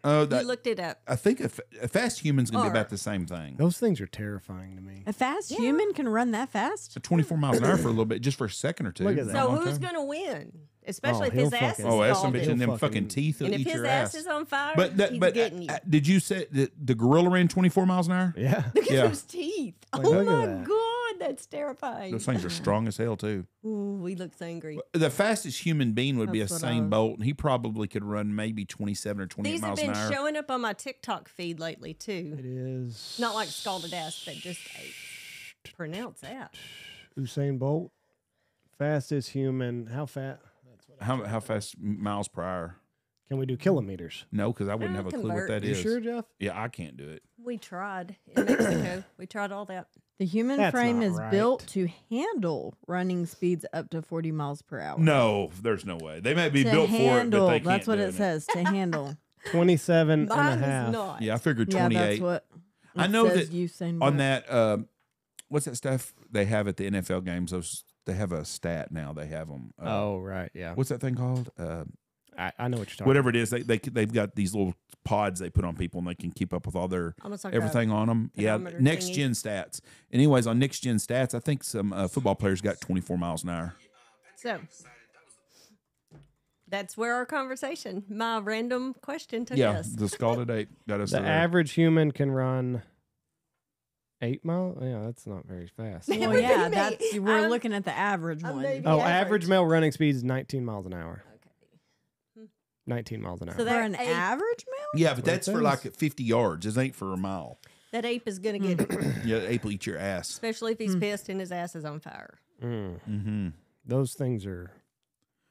Oh, You looked it up. I think a fast human's going to be Or- about the same thing. Those things are terrifying to me. A fast human can run that fast? So 24 miles an hour for a little bit, just for a second or two. Look at that. Not a So long who's time. going to win? Especially if he'll his ass is fucking- Oh, that's some scalded. bitch in them He'll fucking fucking- teeth will And if eat his your ass ass. is on fire, But he's but getting you. did you say that the gorilla ran 24 miles an hour? Yeah. Look at yeah. those teeth. Like, Oh look at my that. God, that's terrifying. Those things are strong as hell too. Ooh, he looks angry. The fastest human being would be That's what I Usain was- Bolt, and he probably could run maybe 27 or 28 These have miles been an hour. showing up on my TikTok feed lately too. It is. Not like scalded ass, but just apes. Pronounce that. Usain Bolt, fastest human. How fast? How fast miles per hour? Can we do kilometers? No, because I wouldn't have a clue what convert. that You is. sure, Jeff? Yeah, I can't do it. We tried in Mexico. We tried all that. The human That's frame not is right. built to handle running speeds up to 40 miles per hour. No, there's no way. They may be To built handle, for it, but they can't that's what do it says, to handle. 27 and Mine a is half. not. Yeah, I figured Yeah, 28. that's what I it know says that Usain on Bolt. that, what's that stuff they have at the NFL games? They have a stat now. They have them. Oh, right. Yeah. What's that thing called? I know what you're talking Whatever it is, they've got these little pods they put on people, and they can keep up with all their Almost like everything on them. Yeah, pedometer next thingy. gen stats. Anyways, on next gen stats, I think some football players got 24 miles an hour. So that's where our conversation, my random question took Yeah, us. the scalded ape got us The there. average human can run 8 miles. Yeah, that's not very fast. Yeah. Well, What do yeah, you that's mean? we're I'm- looking at the average I'm one. maybe- Oh, average. average male running speed is 19 miles an hour. Okay. 19 miles an hour. So For that an ape, average male? Yeah, but What it that's for says. like 50 yards. It ain't for a mile. that ape is going to get it, Yeah, the ape will eat your ass. especially if he's pissed and his ass is on fire. Mm-hmm. Those things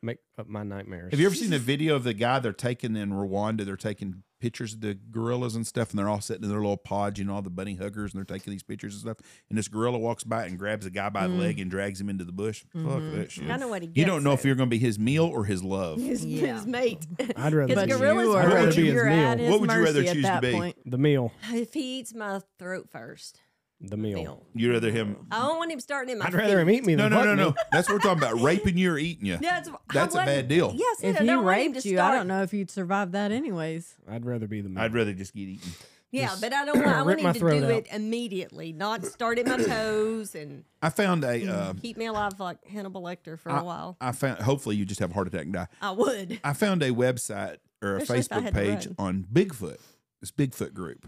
make up my nightmares. Have you ever seen the video of the guy they're taking in Rwanda? They're taking pictures of the gorillas and stuff, and they're all sitting in their little pods, all the bunny huggers, and they're taking these pictures and stuff. And this gorilla walks by and grabs a guy by the leg and drags him into the bush. Fuck that shit. I know what he gets. You don't know if though. you're going to be his meal or his love. his mate. I'd rather Because be gorillas you are I'd rather really- be his you're meal. at his What would you rather mercy at choose to that be? point. The meal. If he eats my throat first. The meal. Meal. You'd rather him. I don't want him starting in my I'd rather him feet. eat me No, than no, fuck no, no. me. That's what we're talking about. Raping you or eating you. That's That's a bad deal. Yes, If I he don't want him raped to you, I start- don't know if you'd survive that anyways. I'd rather be the meal. I'd rather just get eaten. Yeah, Just but I don't want. I rip want my him to throat do out. it immediately, not start at my toes and I found a. keep me alive like Hannibal Lecter for a while. I found. Hopefully, you just have a heart attack and die. I would. I found a website or a Especially if I Facebook had to page run. on Bigfoot. This Bigfoot group.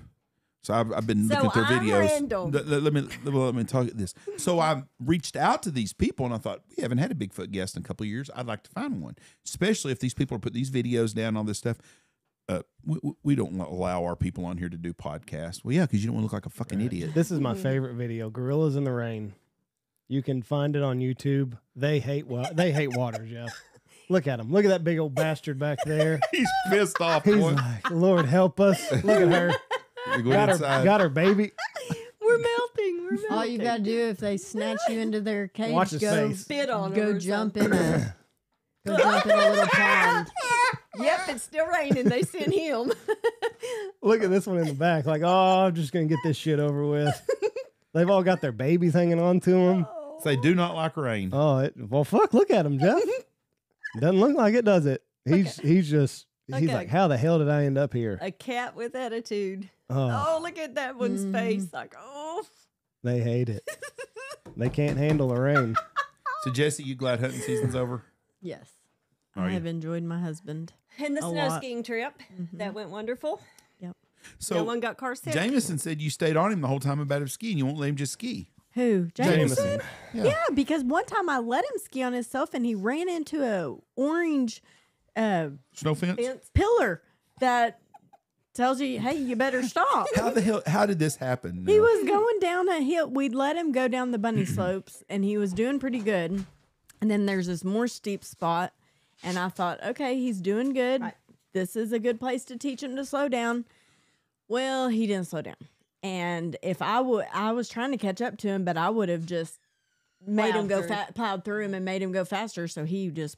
So I've been So looking at their I'm videos. random. Let me talk this. So I reached out to these people and I thought, we haven't had a Bigfoot guest in a couple of years. I'd like to find one, especially if these people are putting these videos down, all this stuff. We don't allow our people on here to do podcasts. Well, yeah, because you don't want to look like a fucking idiot. This is my favorite video. Gorillas in the Rain. You can find it on YouTube. They hate water, Jeff. Look at him. Look at that big old bastard back there. He's pissed off. He's boy. like, Lord help us. Look at her. Go inside. Got her baby. We're melting. remote. All you gotta do if they snatch you into their cage, Watch his go face. Spit on go him or jump something. in a go jump in a little pond. Yep, it's still raining. They sent him. Look at this one in the back. Like, oh, I'm just gonna get this shit over with. They've all got their babies hanging on to them. They do not like rain. Oh, well, fuck. Look at him, Jeff. Doesn't look like it, does it? He's like, how the hell did I end up here? A cat with attitude. Oh, Oh, look at that one's face. Like, oh. they hate it. They can't handle the rain. So, Jesse, you glad hunting season's over? Yes, Are I you? have enjoyed my husband. And the A snow lot. skiing trip. That went wonderful. So, No one got car sick. Jameson said you stayed on him the whole time about him skiing. You won't let him just ski. Who? Jameson? Yeah. Yeah, because one time I let him ski on himself and he ran into a orange Snow fence? Fence. pillar that tells you, hey, you better stop. How the hell? How did this happen? He was going down a hill. We'd let him go down the bunny slopes, and he was doing pretty good. And then there's this more steep spot, and I thought, okay, he's doing good. Right. This is a good place to teach him to slow down. Well, he didn't slow down. And if I was trying to catch up to him, but I would have just made him go plowed through him and made him go faster. So he just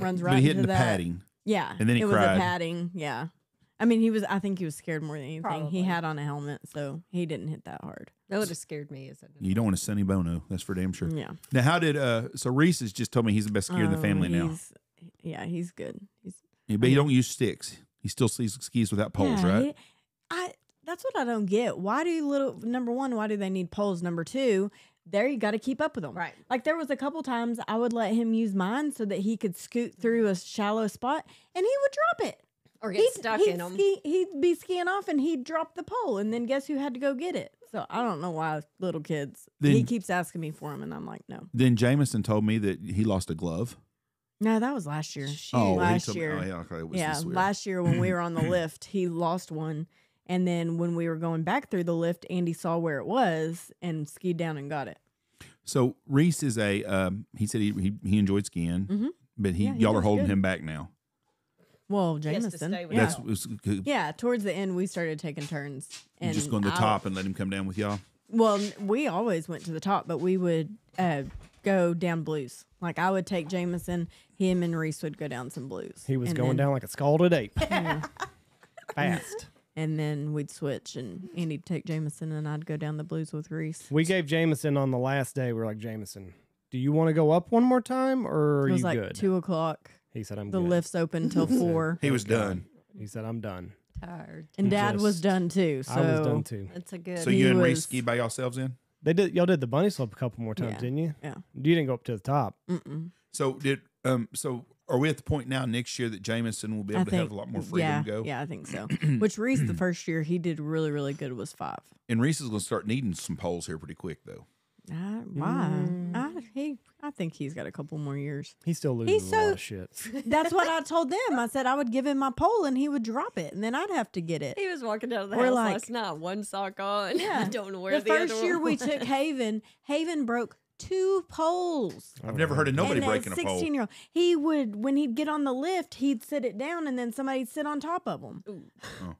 runs right But he hit into in the that. padding. Yeah, And then he it cried. was a padding. Yeah, I mean I think he was scared more than anything. Probably. He had on a helmet, so he didn't hit that hard. That would have scared me. As a You don't want a Sonny Bono. That's for damn sure. Yeah. Now, how did so Reese has just told me he's the best skier in the family now. He's good. But he don't use sticks. He still skis without poles, Yeah, right? That's what I don't get. Why do number one, why do they need poles? Number two, there you got to keep up with them. Right. Like there was a couple times I would let him use mine so that he could scoot through a shallow spot and he would drop it. or get stuck in them. He'd be skiing off and he'd drop the pole and then guess who had to go get it? So I don't know why little kids. Then- he keeps asking me for them and I'm like, no. Then Jameson told me that he lost a glove. No, that was last year. Oh, he last told me- year. oh, yeah, okay, it was Yeah, this weird. last year when we were on the lift, he lost one. And then when we were going back through the lift, Andy saw where it was and skied down and got it. So Reese is a. He said he enjoyed skiing, but Yeah, he y'all are does holding good. him back now. Well, He has to Jameson. stay with Yeah. That's Towards the end, we started taking turns. And just going to the top and let him come down with y'all. Well, we always went to the top, but we would go down blues. Like I would take Jameson, him and Reese would go down some blues. He was And going then- down like a scalded ape. Yeah. Fast. And then we'd switch, and Andy'd take Jameson, and I'd go down the blues with Reese. We gave Jameson on the last day. We were like, Jameson, do you want to go up one more time, or are It was you like good? 2:00. He said, I'm The good. lift's open till 4. He was done. He said, I'm done. Tired. And Dad was Just- done too. So I was done too. That's a good. So He you and Reese was- skied by yourselves in? Y'all did the bunny slope a couple more times, Yeah. didn't you? Yeah. You didn't go up to the top. Mm-mm. So so are we at the point now next year that Jameson will be able to have a lot more freedom yeah, to go? Yeah, I think so. Which Reese, the first year, he did really, really good. Was 5. And Reese is going to start needing some poles here pretty quick, though. Why? I think he's got a couple more years. He still loses He's a lot so- of shit. That's what I told them. I said I would give him my pole and he would drop it, and then I'd have to get it. He was walking out of the We're house like- last night, one sock on. Yeah. I don't know where The the, first other year one we was. took Haven broke 2 poles. I've never heard of nobody and breaking a pole. 16-year-old. He would, when he'd get on the lift, he'd sit it down and then somebody'd sit on top of him. Oh.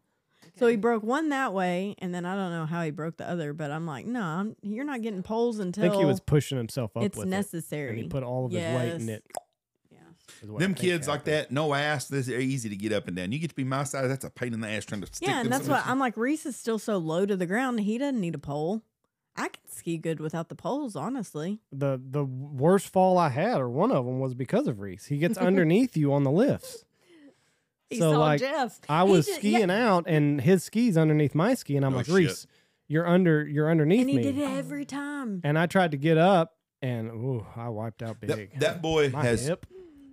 So he broke one that way, and then I don't know how he broke the other, but I'm like, no, you're not getting poles I until think he was pushing himself up it's with necessary. it. And he put all of his weight in Yes. it. Yeah. is what I Them think kids like happened. that, no ass, they're easy to get up and down. You get to be my size, that's a pain in the ass trying to stick Yeah, them and that's somewhere. what I'm like. Reese is still so low to the ground. He doesn't need a pole. I can ski good without the poles, honestly. The worst fall I had, or one of them, was because of Reese. He gets underneath you on the lifts. He So, saw like, Jeff. I was did- skiing out, and his skis underneath my ski, and I'm Oh, like, shit. Reese, you're underneath And he me. did it every time. And I tried to get up, and ooh, I wiped out big. That boy My has, hip.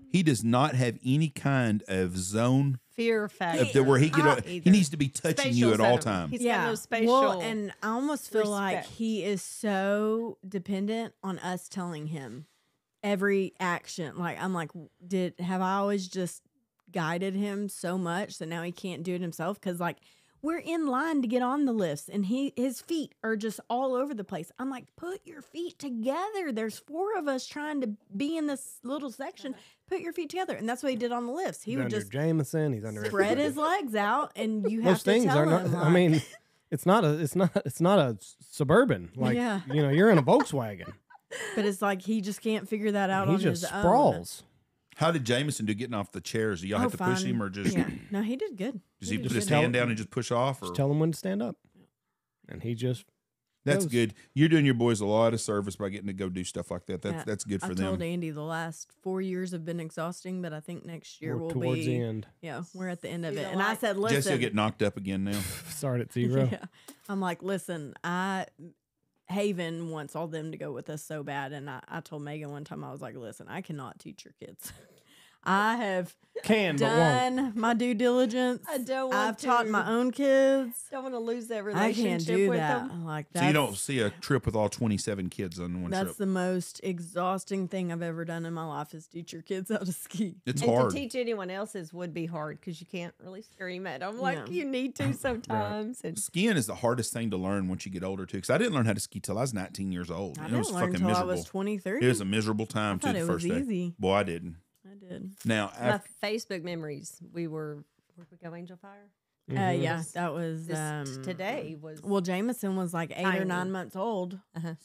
he does not have any kind of zone Fear factor. where he Not he either. needs to be touching you at Spatial all zone. times. He's got no spatial. Well, and I almost feel like respect. he is so dependent on us telling him every action. Like I'm like, have I always just guided him so much that now he can't do it himself? Because like we're in line to get on the lifts, and his feet are just all over the place. I'm like, put your feet together. There's 4 of us trying to be in this little section. Put your feet together, and that's what he did on the lifts. He He's would under just Jameson. He's under spread everybody. his legs out, and you have Those to things tell are him. not. Like, I mean, It's not a Suburban. Like, Yeah. you're in a Volkswagen. But it's like he just can't figure that out He on just his own. sprawls. How did Jameson do getting off the chairs? Do y'all have to push fine. him or just Yeah. No, he did good. does he did put his good. hand down and just push off? Or Just tell him when to stand up. And he just that's goes. good. You're doing your boys a lot of service by getting to go do stuff like that. That's good for I them. told Andy the last 4 years have been exhausting, but I think next year we're will towards be. the end. Yeah, we're at the end of You it. don't And I like- said, listen. Jesse will get knocked up again now. Start at 0. Yeah. I'm like, listen, Haven wants all them to go with us so bad. And I told Megan one time, I was like, listen, I cannot teach your kids. I have Can, but won't. done my due diligence. I don't want I've taught to. my own kids. Don't want to lose that I relationship can't do with that. them. I'm like, So you don't see a trip with all 27 kids on one that's trip. the most exhausting thing I've ever done in my life is teach your kids how to ski. It's And hard. to teach anyone else's would be hard because you can't really scream at them like Yeah. you need to sometimes. And Skiing is the hardest thing to learn once you get older too. Because I didn't learn how to ski till I was 19 years old. I And it was didn't learn fucking until I miserable. was 23. It was a miserable time too. thought The it first was day. easy. Boy, I didn't. I did. Now my after, Facebook memories, where we go Angel Fire? Yeah, that was This today was Well, Jameson was like 8 or Tiny. 9 months old,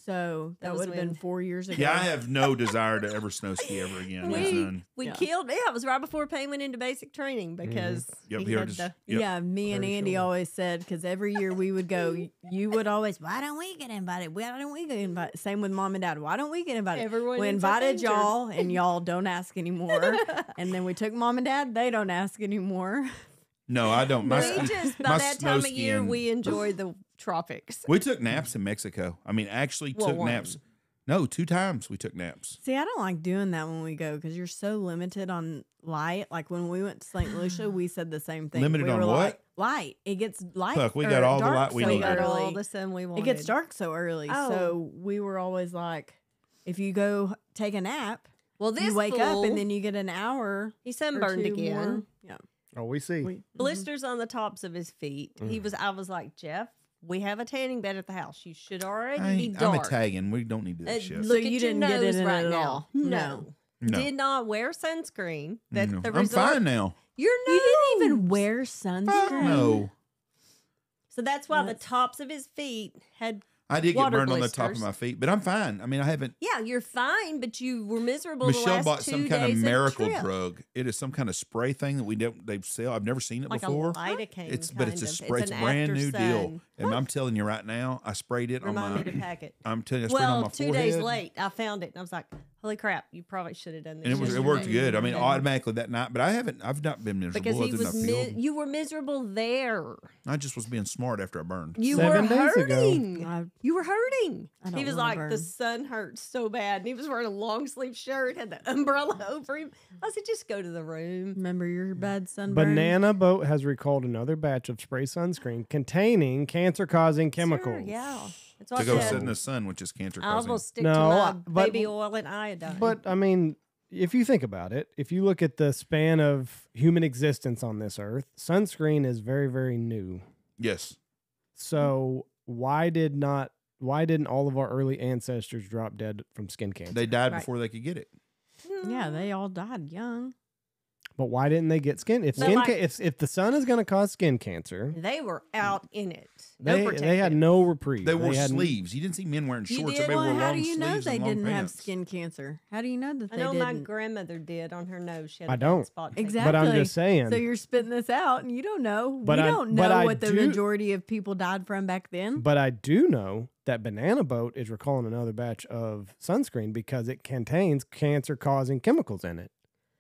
so that was would have been when- 4 years ago. yeah, I have no desire to ever snow ski ever again. That's none. we Yeah. killed. Yeah, it was right before Payne went into basic training because Yep, he here had just- the, Yep. Yeah, me and Very Andy sure. always said because every year we would go, you would always, why don't we get invited? Why don't we get invited? Same with mom and dad. Why don't we get invited? Everyone we ends up invited injured. y'all, and y'all don't ask anymore. And then we took mom and dad; they don't ask anymore. No, I don't. My, we just by my that snow time of year skiing- we enjoy the tropics. We took naps in Mexico. I mean, actually Well, took one. naps. No, 2 times we took naps. See, I don't like doing that when we go because you're so limited on light. Like when we went to St. Lucia, we said the same thing. Limited we on were what? Like, light. It gets light. Fuck, we or got all the dark light we so We needed. got early. all the sun we wanted. It gets dark so early. Oh. So we were always like, if you go take a nap, Well, this you wake up fool, and then you get an hour. he or sunburned 2 again. more. Yeah. Oh, we see. Blisters on the tops of his feet. I was like, Jeff, we have a tanning bed at the house. You should already be I'm dark. Italian. We don't need to do this shit. So Look you at your didn't get it nose in right at now. all? No. No. Did not wear sunscreen. That No. the I'm result. fine now. Your nose. You didn't even wear Fuck sunscreen. no. So that's why the That's- tops of his feet had. I did get Water burned on the top of blisters. my feet, but I'm fine. I mean, I haven't. Yeah, you're fine, but you were miserable. the Michelle last bought 2 some kind of days miracle the trip. drug. It is some kind of spray thing that they sell. I've never seen it Like before. a lidocaine. But it's a kind of. spray. It's a an brand new after deal. sun. And I'm telling you right now, I sprayed it Remind on me to my. pack it. I'm telling you, I sprayed it on Well, my 2 forehead. days late, I found it, and I was like, "Holy crap! You probably should have done this." And it yesterday." worked good. I mean, And- automatically that night, but I've not been miserable. because he other than was I feel. you were miserable there. I just was being smart after I burned. You 7 were days ago. hurting. You were hurting. I don't He was wanna like, burn. the sun hurts so bad, and he was wearing a long sleeve shirt, had the umbrella over him. I said, just go to the room. Remember your bad sunburn? Banana Boat has recalled another batch of spray sunscreen containing cancer-causing chemicals. Sure, yeah, that's To what go I sit said. in the sun, which is cancer I causing. almost stick No, to my but- baby oil and iodine. But I mean, if you think about it, if you look at the span of human existence on this earth, sunscreen is very, very new. Yes. So why didn't all of our early ancestors drop dead from skin cancer? They died Right. before they could get it. Yeah, they all died young. But why didn't they get skin? If But skin, like- if the sun is going to cause skin cancer, they were out in it. No they had protective. no reprieve. They wore had sleeves. You didn't see men wearing You shorts. did? Everybody Well, wore how long do you know sleeves they and long didn't have pants. skin cancer? How do you know that I they know didn't? my grandmother did on her nose. She had I a bad don't. spot taken. Exactly. But I'm just saying. So you're spitting this out, and you don't know. But we I- don't but know I what the do- majority of people died from back then. But I do know that Banana Boat is recalling another batch of sunscreen because it contains cancer-causing chemicals in it.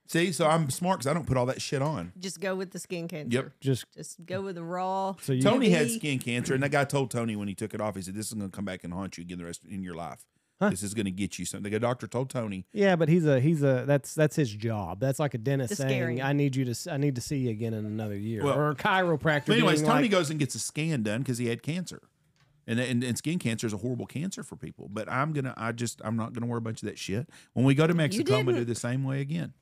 See, so I'm smart because I don't put all that shit on. Just go with the skin cancer. Yep. Just Just go with the raw. so you. Tony had UV. skin cancer, and that guy told Tony when he took it off, he said, "This is going to come back and haunt you again the rest in your life. Huh. This is going to get you something." The doctor told Tony, Yeah, but he's a that's his job. That's like a dentist The saying, scaring. I need to see you again in another year, Well, or a chiropractor. but anyways, being Tony like, goes and gets a scan done because he had cancer. And skin cancer is a horrible cancer for people. But I'm not gonna wear a bunch of that shit. When we go to Mexico, I'm gonna do didn't. the same way again.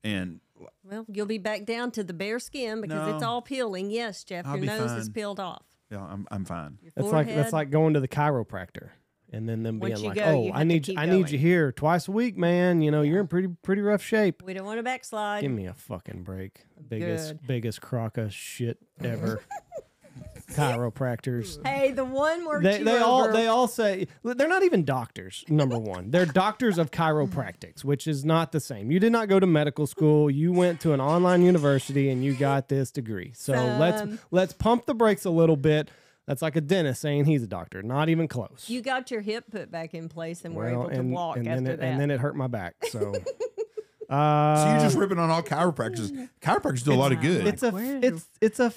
And Well, you'll be back down to the bare skin because it's No. all peeling. Yes, Jeff, I'll your be nose is fine. peeled off. yeah, I'm fine. Your that's forehead. like going to the chiropractor. And then them Once being you like, go, "Oh, you I have to need keep I need you going. here twice a week, man. You know, you're in pretty rough shape." We don't want to backslide. Give me a fucking break. Good. Biggest crock of shit ever. chiropractors. Hey, the one word They all say they're not even doctors. Number one, they're doctors of chiropractics, which is not the same. You did not go to medical school. You went to an online university and you got this degree. So let's pump the brakes a little bit. That's like a dentist saying he's a doctor. Not even close. You got your hip put back in place and were able to walk after that. And then it hurt my back. So. So you're just ripping on all chiropractors. Chiropractors do a lot of good. It's a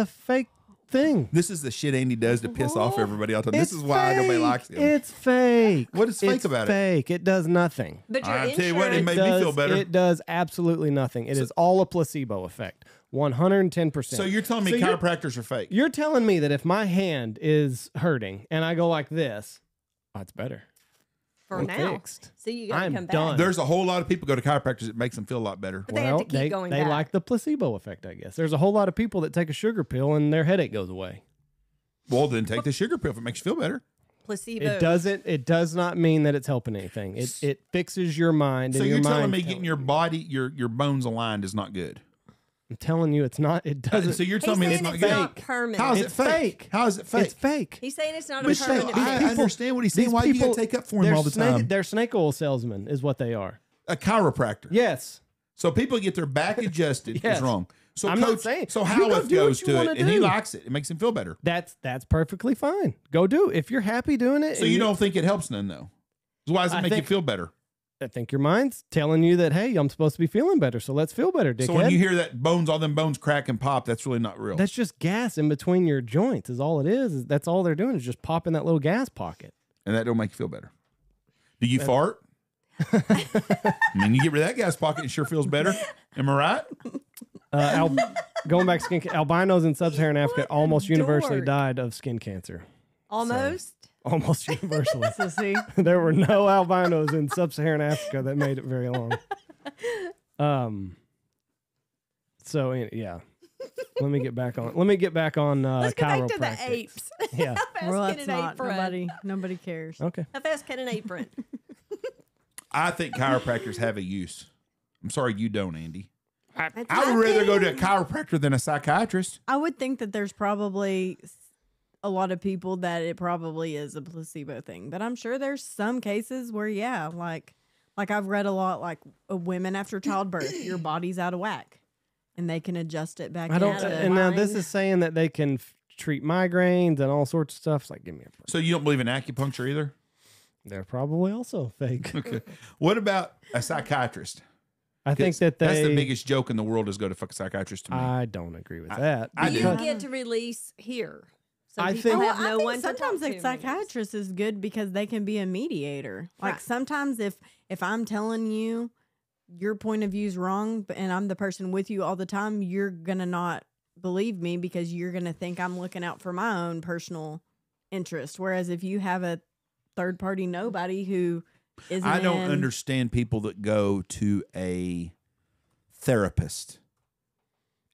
fake thing. This is the shit Andy does to piss off everybody all the time. This is why nobody likes him. It's fake. What is fake about it? Fake. It does nothing. But your I'll tell you what, it insurance, made me feel better. It does absolutely nothing. It is all a placebo effect. 110%. So you're telling me chiropractors are fake? You're telling me that if my hand is hurting and I go like this, oh, it's better. for We're now. fixed. So you got to I'm come back. done. There's a whole lot of people go to chiropractors. It makes them feel a lot better. But they have to keep going they back. like the placebo effect, I guess. There's a whole lot of people that take a sugar pill and their headache goes away. Well, then take the sugar pill if it makes you feel better. Placebo. It does not mean that it's helping anything. It fixes your mind. So and you're your telling mind me getting your body, your bones aligned is not good. I'm telling you, it's not. It doesn't. So you're He's telling me saying it's not it's good. not permanent. How is it It's fake? fake. How is it fake? It's fake. He's saying it's not a But permanent I fix. understand what he's saying. These Why you people- got to take up for him they're all the time? They're snake oil salesmen, is what they are. A chiropractor. Yes. So people get their back adjusted Yes. is wrong. So I'm not saying- So you Howard go do what goes you to wanna it and he do. likes it. It makes him feel better. That's perfectly fine. Go do it. If you're happy doing it. So and you don't think it helps none though? So why does it I make you think- feel better? I think your mind's telling you that, hey, I'm supposed to be feeling better, so let's feel better, dickhead. So when you hear that all them bones crack and pop, that's really not real. That's just gas in between your joints is all it is. That's all they're doing is just popping that little gas pocket. And that don't make you feel better. Do you fart? I mean, you get rid of that gas pocket, it sure feels better. Am I right? Going back to skin albinos in sub-Saharan Africa almost universally dork. died of skin cancer. Almost. Almost universally. So see, There were no albinos in sub-Saharan Africa that made it very long. So yeah. Let me get back on. Let's go back to the chiropractic. apes. Yeah. well, Fast that's get an not apron. nobody cares. Okay. How fast can an apron? I think chiropractors have a use. I'm sorry you don't, Andy. That's I would my rather go to a thing. chiropractor than a psychiatrist. I would think that there's probably a lot of people that it probably is a placebo thing, but I'm sure there's some cases where, yeah, like I've read a lot, like women after childbirth, your body's out of whack, and they can adjust it back. I don't. into And now this line. is saying that they can treat migraines and all sorts of stuff. It's like, give me a break. So you don't believe in acupuncture either? They're probably also fake. Okay. What about a psychiatrist? I think that that's the biggest joke in the world is go to fuck a psychiatrist to me. I don't agree with that. I You do. get to release here. Some I people think- have I no think one to sometimes talk a to. psychiatrist is good because they can be a mediator. Like Right. sometimes if I'm telling you your point of view is wrong, and I'm the person with you all the time, you're gonna not believe me because you're gonna think I'm looking out for my own personal interest. Whereas if you have a third party nobody who isn't, I don't understand people that go to a therapist.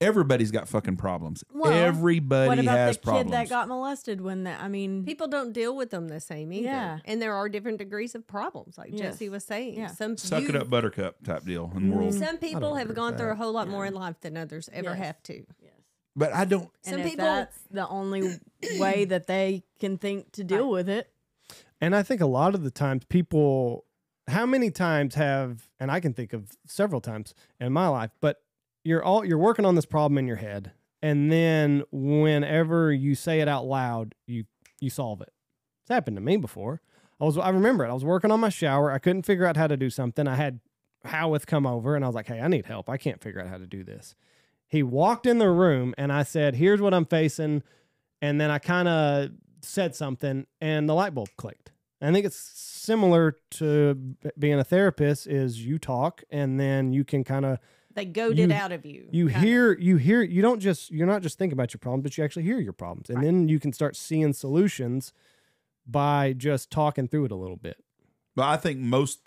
Everybody's got fucking problems. Well, Everybody What about has the problems. kid that got molested when that? I mean, People don't deal with them the same either. Yeah. And there are different degrees of problems, like Yes. Jesse was saying. Yeah. Suck it up, buttercup type deal in the world. Some people have agree gone with through that. a whole lot more in life than others ever Yes. have to. But I don't. Some and if people- that's the only way that they can think to deal with it. And I think a lot of the times people, how many times have, and I can think of several times in my life, but you're working on this problem in your head, and then whenever you say it out loud, you solve it. It's happened to me before. I remember it. I was working on my shower. I couldn't figure out how to do something. I had Howarth come over, and I was like, "Hey, I need help. I can't figure out how to do this." He walked in the room, and I said, "Here's what I'm facing," and then I kind of said something, and the light bulb clicked. I think it's similar to being a therapist. Is you talk, and then you can kind of They goad it out of you. you kind of. hear you're not just thinking about your problems, but you actually hear your problems, and then you can start seeing solutions by just talking through it a little bit. But I think most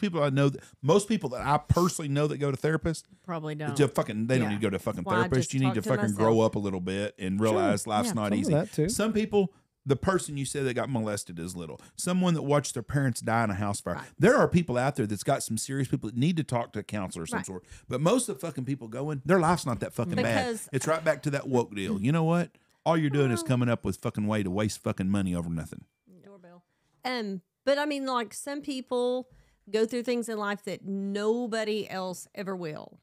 people I know, most people that I personally know that go to therapists, Probably don't. they don't Yeah. need to go to a fucking Why I therapist. just You need talk to to fucking myself. grow up a little bit and realize life's Yeah, not some of easy. that too. Some people, the person you said that got molested is little. Someone that watched their parents die in a house fire. Right. There are people out there that's got some serious people that need to talk to a counselor of some Right. sort. But most of the fucking people going, their life's not that fucking bad. Because- It's right back to that woke deal. You know what? all you're doing is coming up with fucking way to waste fucking money over nothing. Doorbell. But I mean, like some people go through things in life that nobody else ever will.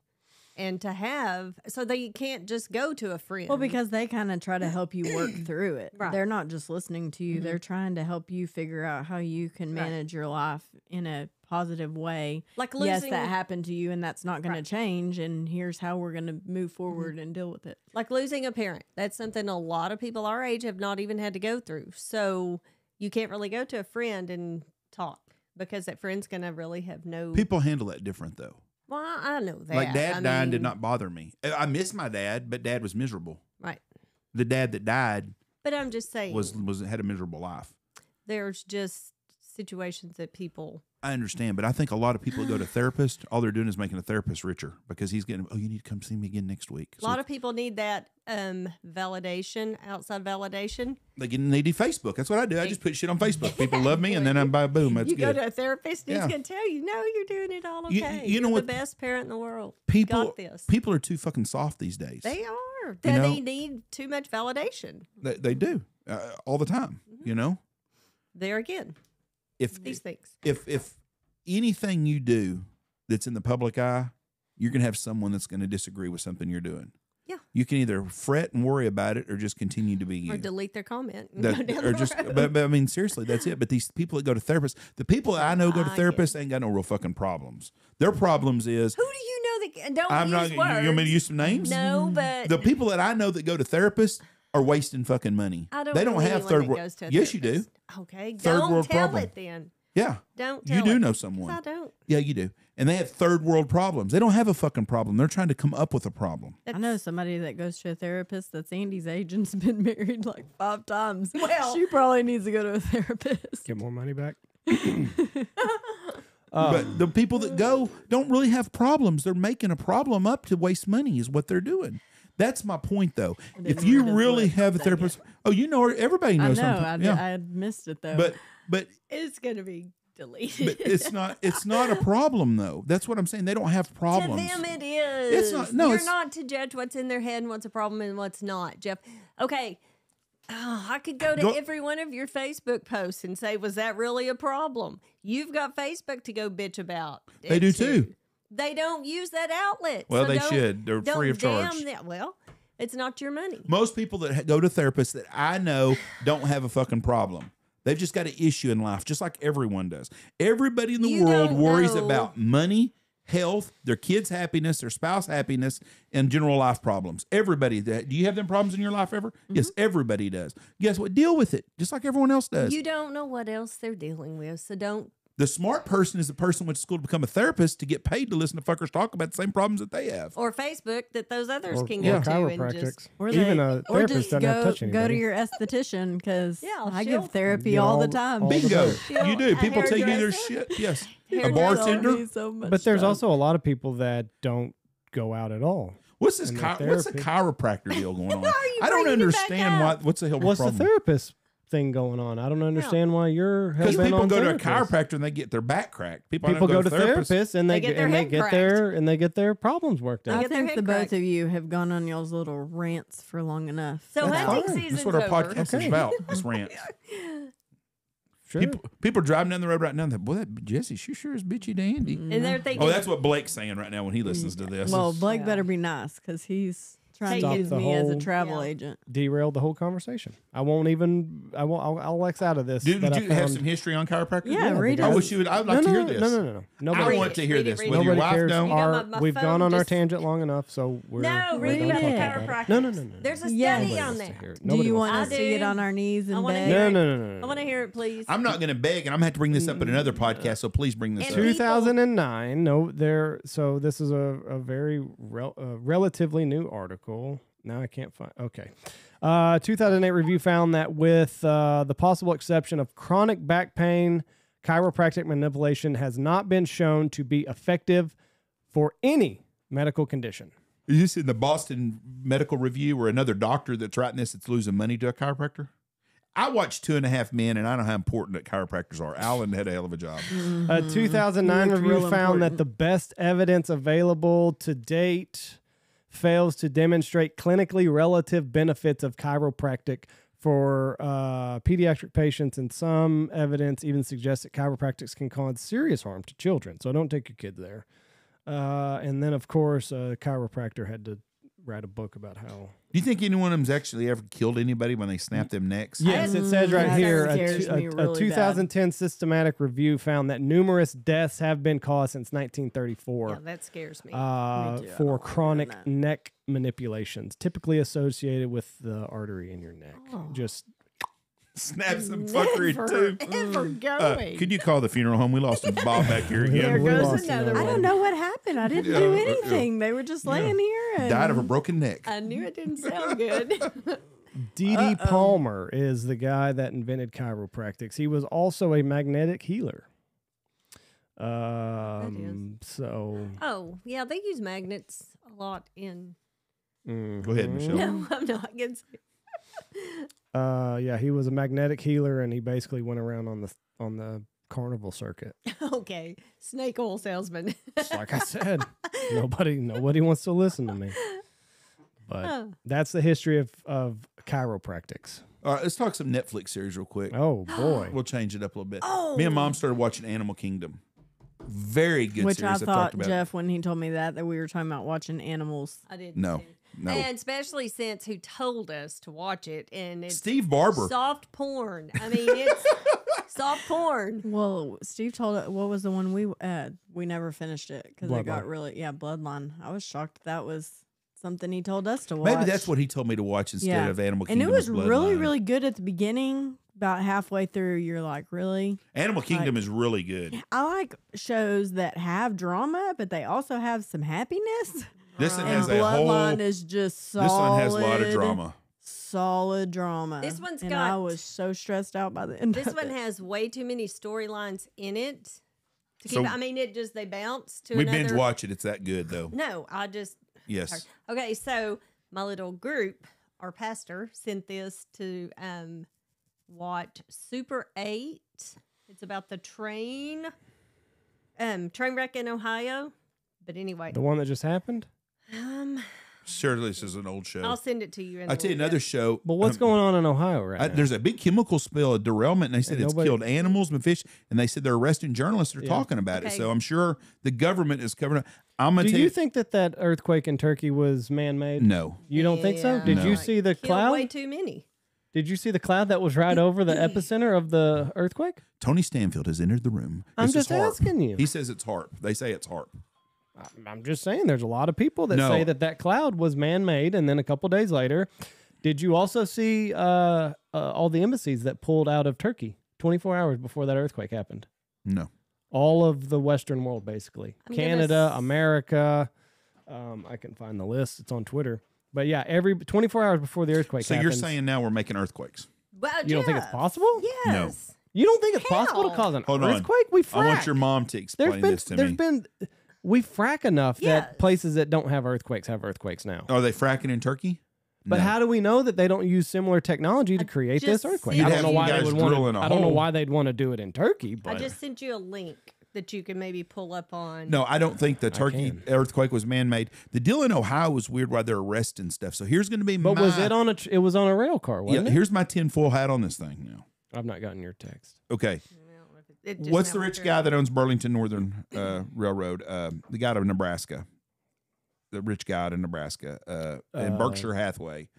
And to have, so they can't just go to a friend. Well, because they kind of try to help you work through it. Right. They're not just listening to you. They're trying to help you figure out how you can manage your life in a positive way. Like yes, losing, that happened to you and that's not going to change. And here's how we're going to move forward and deal with it. like losing a parent. That's something a lot of people our age have not even had to go through. So you can't really go to a friend and talk because that friend's going to really have no. People handle that different though. Well, I know that. Like dad dying mean, did not bother me. I miss my dad, but dad was miserable. Right. The dad that died But I'm just saying. was had a miserable life. There's just situations that people. I understand, but I think a lot of people that go to therapists, all they're doing is making a therapist richer because he's getting, you need to come see me again next week. A lot of people need that validation, outside validation. They need Facebook. That's what I do. I just put shit on Facebook. People love me, and then I'm boom. That's You good. go to a therapist, and Yeah. he's going to tell you, no, you're doing it all You- okay. you know You're what? the best parent in the world. People, Got this. people are too fucking soft these days. They are. You They know? need too much validation. They do all the time. You know, There again, if these things. if anything you do that's in the public eye, you're gonna have someone that's gonna disagree with something you're doing. Yeah. You can either fret and worry about it, or just continue to be you. Or delete their comment. And That- go down or the just, road. but I mean, seriously, that's it. But these people that go to therapists, the people that I know go to I get therapists ain't got no real fucking problems. Their problems is Who do you know that don't I'm not. use You words? want me to use some names? No, but The people that I know that go to therapists are wasting fucking money. I don't. They don't know have anyone third that world. goes to a Yes, you do. therapist. Okay, Third don't world tell problem. it then. Yeah, Don't tell you do it. know 'Cause someone. I don't. Yeah, you do. And they have third world problems. They don't have a fucking problem. They're trying to come up with a problem. I know somebody that goes to a therapist that's Andy's age and's been married like 5 times. Well- she probably needs to go to a therapist. Get more money back. But the people that go don't really have problems. They're making a problem up to waste money is what they're doing. That's my point, though. If you read his really lips have a dang therapist, oh, you know her. Everybody I know. knows I something. Yeah. I missed it though. But It's gonna be deleted. it's not a problem though. That's what I'm saying. They don't have problems. To them, it is. It's not- no, You're it's- not to judge what's in their head and what's a problem and what's not, Jeff. Okay. I could go to Go- every one of your Facebook posts and say, was that really a problem? You've got Facebook to go bitch about. They do too. They don't use that outlet. Well, so they don't- should. They're don't free of charge. damn that. Well, it's not your money. Most people that go to therapists that I know don't have a fucking problem. They've just got an issue in life, just like everyone does. Everybody in the You world don't worries know. about money, health, their kids' happiness, their spouse happiness, and general life problems. Everybody. Do you have them problems in your life ever? Yes, everybody does. Guess what? Deal with it, just like everyone else does. You don't know what else they're dealing with, so don't. The smart person is the person who went to school to become a therapist to get paid to listen to fuckers talk about the same problems that they have. Or Facebook that those others Or, can or go to and chiropractics. just. Or Even they- a or therapist just doesn't have to touch go anybody. to your esthetician because Yeah, I she'll- give therapy Get all the all- time. all the Bingo. She'll- You do. a People tell you their hairdresser? shit. Yes. A Hairdresser. bartender. Me so much But there's time. also a lot of people that don't go out at all. What's this? And What's the therapy. chiropractor deal going on? you I don't bringing it back understand why. up? What's the hell What's problem? the therapist thing going on? I don't understand why you're Because hell-bent people on go to a therapists. chiropractor and they get their back cracked. People People don't go to therapists and They get their head they get their problems worked They out. I get their think head the both cracked. of you have gone on y'all's little rants for long enough. So That's hunting fine. season's That's what our over. podcast is Okay. about. This rant. Sure. People are driving down the road right now. Boy, that Jesse, she sure is bitchy to Andy. And they're thinking, Oh, that's what Blake's saying right now when he listens to this. Well, Blake Yeah. better be nice because he's trying Stop to use the me as a whole- travel Yeah. agent. Derailed the whole conversation. I'll X out of this. Did that I you have found- some history on chiropractor? Yeah, read I it. wish you would. I'd like to hear this. No. I Nobody, want to hear Read it, this. read it. Whether your nobody wife cares. don't. You got my We've phone gone on our just- tangent long enough, so we're no, we're read gonna about talk the about it. chiropractor. No. There's a Yes. study Nobody on wants to there. hear it. Do Nobody you wants want I to see it do. on our knees I and wanna beg? hear No. I want to hear it, please. I'm not going to beg, and I'm going to have to bring this up in another podcast. So please bring this And up. we- 2009. No, there. So this is a very relatively new article. Now I can't find. Okay. 2008 review found that with the possible exception of chronic back pain, chiropractic manipulation has not been shown to be effective for any medical condition. Is this in the Boston Medical Review where another doctor that's writing this that's losing money to a chiropractor? I watched 2.5 Men, and I know how important that chiropractors are. Alan had a hell of a job. A 2009 Looked review real found that important. the best evidence available to date fails to demonstrate clinically relative benefits of chiropractic for pediatric patients, and some evidence even suggests that chiropractics can cause serious harm to children. So don't take your kids there. And then, of course, a chiropractor had to write a book about how. Do you think any one of them's actually ever killed anybody when they snapped them necks? Yes, it says right That here, scares me a really 2010 systematic review found that numerous deaths have been caused since 1934. Yeah, that scares me. too. I don't For like chronic doing that. neck manipulations, typically associated with the artery in your neck. Just Snap some fuckery too. Ever going. Could you call the funeral home? We lost a Bob back here There again. We goes lost another another I one. don't know what happened. I didn't do anything. They were just laying here. And Died of a broken neck. I knew it didn't sound good. D.D. Palmer is the guy that invented chiropractics. He was also a magnetic healer. So Oh, yeah, they use magnets a lot in. Go ahead, Michelle. No, I'm not going to say. yeah, he was a magnetic healer, and he basically went around on the carnival circuit. Okay, snake oil salesman. Like I said, nobody wants to listen to me. But that's the history of chiropractics. All right, let's talk some Netflix series real quick. Oh boy. We'll change it up a little bit. Oh. Me and Mom started watching Animal Kingdom. Very good which series. I I've talked thought, about. Jeff, when he told me that we were talking about watching animals. I didn't. No, too. no. And especially since who told us to watch it, and it's Steve Barber. soft porn. I mean, it's soft porn. Well, Steve told it. What was the one we never finished it because it got Bloodline. really Bloodline. I was shocked that was something he told us to watch. Maybe that's what he told me to watch instead of Animal And Kingdom. it was really, Bloodline. really good at the beginning. About halfway through, you're like, really? Animal Kingdom is really good. I like shows that have drama, but they also have some happiness. This one And has a whole. Bloodline is just solid. This one has a lot of drama. Solid drama. This one's and got- I was so stressed out by the end. This of one it. has way too many storylines in it. To So- keep, I mean, they bounce to We another. binge watch it. It's that good though. No, I just. Yes. Okay, so my little group, our pastor, sent this to watch Super 8. It's about the train wreck in Ohio. But anyway, The one that just happened? Surely this is an old show. I'll send it to you. In I'll tell you another show. But what's going on in Ohio right now? There's a big chemical spill, a derailment, and they said And it's nobody- killed animals and fish, and they said they're arresting journalists that are talking about it. Okay. So I'm sure the government is covering it. I'm going Do to tell you you, think that earthquake in Turkey was man-made? no. You don't think so? Yeah. Did No. you see the Killed way cloud? too many. Did you see the cloud that was right over the epicenter of the earthquake? Tony Stanfield has entered the room. I'm This is just HARP. asking you. He says it's HARP. They say it's HARP. I'm just saying there's a lot of people that No. say that cloud was man-made, and then a couple days later, did you also see all the embassies that pulled out of Turkey 24 hours before that earthquake happened? No. All of the Western world, basically. I'm gonna Canada, s- America. I can find the list. It's on Twitter. But yeah, every 24 hours before the earthquake So happens. you're saying now we're making earthquakes? Well, You don't think it's yes. possible? Yes. You don't think it's possible to How? cause an Hold on. earthquake? We frack. I want your mom to explain this to me. We frack enough Yes. that places that don't have earthquakes now. Are they fracking in Turkey? But No. how do we know that they don't use similar technology to create this just earthquake? You'd I have don't know you why they guys would want drill in to. a I don't know hole. why they'd want to do it in Turkey. But I just sent you a link that you can maybe pull up on. No, I don't think the Turkey can. earthquake was man-made. The deal in Ohio was weird why they're arresting stuff. So here's going to be but was it on a? It was on a rail car, Yeah, wasn't it? here's my tinfoil hat on this thing now. I've not gotten your text. Okay. It just What's now the rich went guy through. that owns Burlington Northern Railroad? The guy out of Nebraska. The rich guy out of Nebraska. And Berkshire Hathaway.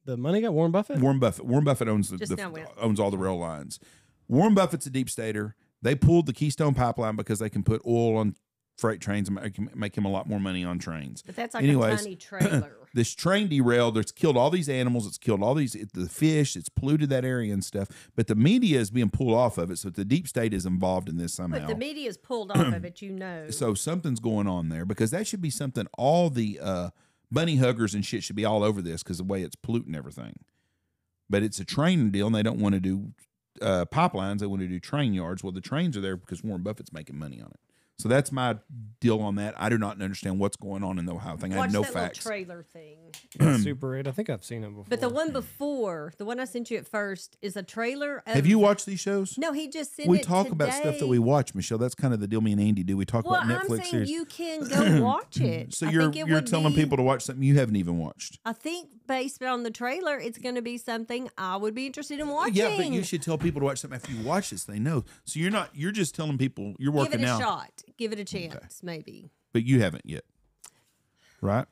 The money guy, Warren Buffett. Warren Buffett. Warren Buffett owns Just now went. owns all the rail lines. Warren Buffett's a deep stater. They pulled the Keystone Pipeline because they can put oil on freight trains and make him a lot more money on trains. But that's like Anyways, a tiny trailer. This train derailed. It's killed all these animals. It's killed all the fish. It's polluted that area and stuff. But the media is being pulled off of it. So the deep state is involved in this somehow. But the media's pulled off of it, you know. So something's going on there because that should be something all the bunny huggers and shit should be all over this because the way it's polluting everything. But it's a train deal and they don't want to do pipelines. They want to do train yards. Well, the trains are there because Warren Buffett's making money on it. So that's my deal on that. I do not understand what's going on in the Ohio thing. I Watch have no that facts. little trailer thing. Super 8. I think I've seen it before. But the one before, the one I sent you at first, is a trailer. Of, Have you watched these shows? No, he just sent We it talk about stuff that today. we watch, Michelle. That's kind of the deal me and Andy do. We talk Well, about I'm Netflix saying series. you can go watch it. So I you're think it would telling be- people to watch something you haven't even watched. I think based on the trailer, it's going to be something I would be interested in watching. Yeah, but you should tell people to watch something after you watch this. They know. So you're just telling people you're working give it a now, shot. Give it a chance, maybe. but you haven't yet, right?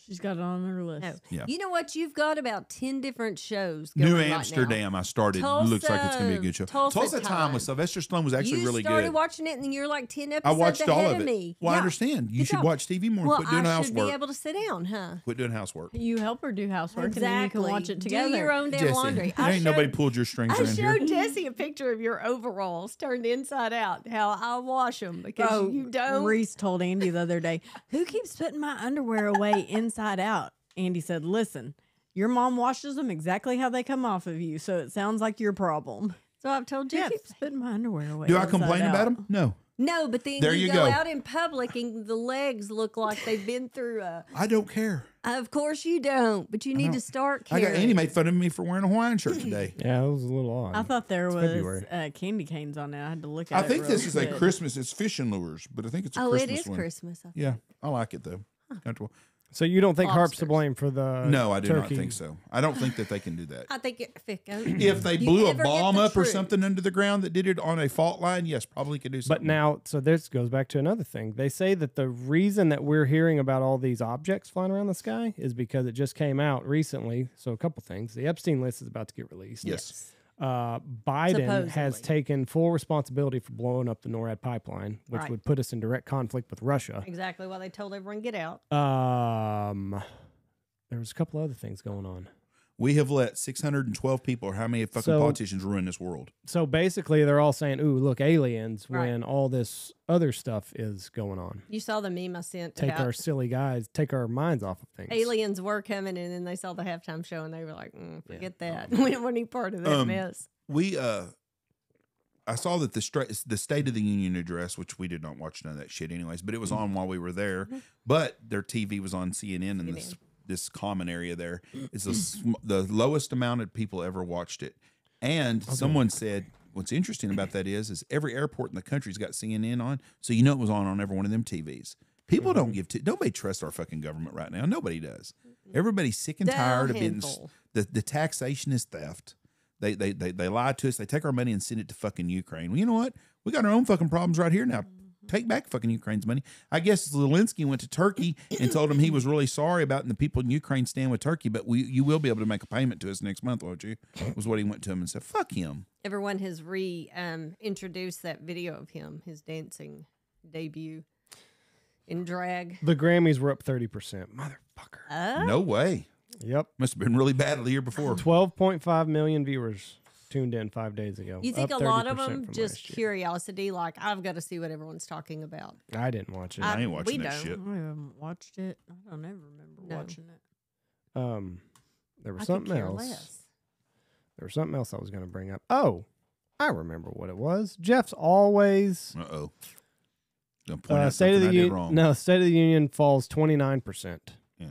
She's got it on her list. No. Yeah. You know what? You've got about 10 different shows going New right now. Amsterdam, I started. Looks like it's gonna be a good show. Tulsa Time with Sylvester Stallone was actually you really started good. watching it, and then you're like 10 I episodes watched all ahead of it. me. Well, I Yeah. understand. You Good should job. watch TV more. Well, and quit doing I should be housework. able to sit down, huh? Quit doing housework. You help her do housework, and then you can watch it together. Do your own damn Jesse, laundry. there ain't nobody pulled your strings I around here. showed Jesse a picture of your overalls turned inside out. How I wash them because you don't. Reese told Andy the other day, "Who keeps putting my underwear away inside out?" Andy said, "Listen, your mom washes them exactly how they come off of you, so it sounds like your problem." So I've told Who Jeff. keeps putting my underwear away? Do I inside complain out? about them? No, No, but then There you you go go. out in public and the legs look like they've been through a. I don't care. Of course you don't, but you need to start I caring. got Andy made fun of me for wearing a Hawaiian shirt today. Yeah, it was a little odd. I thought there It's was February. candy canes on it. I had to look at I it. think real this is a quick. Christmas. It's fishing lures, but I think it's a Oh, Christmas it is one. Christmas. I think. Yeah, I like it though. Comfortable. So you don't think Harp's to Lobsters. blame for the No, I do not turkey? think so. I don't think that they can do that. I think if it goes, If they You blew a ever get bomb the up or truth. something under the ground that did it on a fault line, yes, probably could do something. But now, so this goes back to another thing. They say that the reason that we're hearing about all these objects flying around the sky is because it just came out recently. So a couple things. The Epstein list is about to get released. yes. Biden has Supposedly. taken full responsibility for blowing up the NORAD pipeline, which Right. would put us in direct conflict with Russia. exactly why they told everyone get out. There was a couple other things going on. We have let 612 people, or how many fucking So- politicians, ruin this world. So basically, they're all saying, "Ooh, look, aliens!" Right. when all this other stuff is going on. You saw the meme I sent Take about our silly guys, take our minds off of things. aliens were coming, and then they saw the halftime show, and they were like, "Forget that. We don't want any part of that mess." I saw that the State of the Union address, which we did not watch none of that shit anyways, but it was on while we were there. But their TV was on CNN in this common area there. It's the lowest amount of people ever watched it. And someone said, what's interesting about that is every airport in the country's got CNN on, so you know it was on every one of them TVs. People don't nobody trusts our fucking government right now. Nobody does. Everybody's sick and tired of being handful. the taxation is theft. They lie to us. They take our money and send it to fucking Ukraine. Well, you know what? We got our own fucking problems right here now. Take back fucking Ukraine's money. I guess Zelensky went to Turkey and told him he was really sorry about the people in Ukraine stand with Turkey, but you will be able to make a payment to us next month, won't you? Was what he went to him and said, fuck him. Everyone has introduced that video of him, his dancing debut in drag. The Grammys were up 30%. Motherfucker. No way. Yep. Must have been really bad the year before. 12.5 million viewers tuned in 5 days ago. You think Up a lot of 30% them from just last year. curiosity, like I've got to see what everyone's talking about. I didn't watch it. I ain't watching we that don't. shit. I haven't watched it. I don't ever remember No. watching it. There was I could something care else. less. There was something else I was going to bring up. Oh, I remember what it was. Jeff's always Uh-oh. Gonna point out State of something the I did Union. wrong. No, State of the Union falls 29%. Yeah.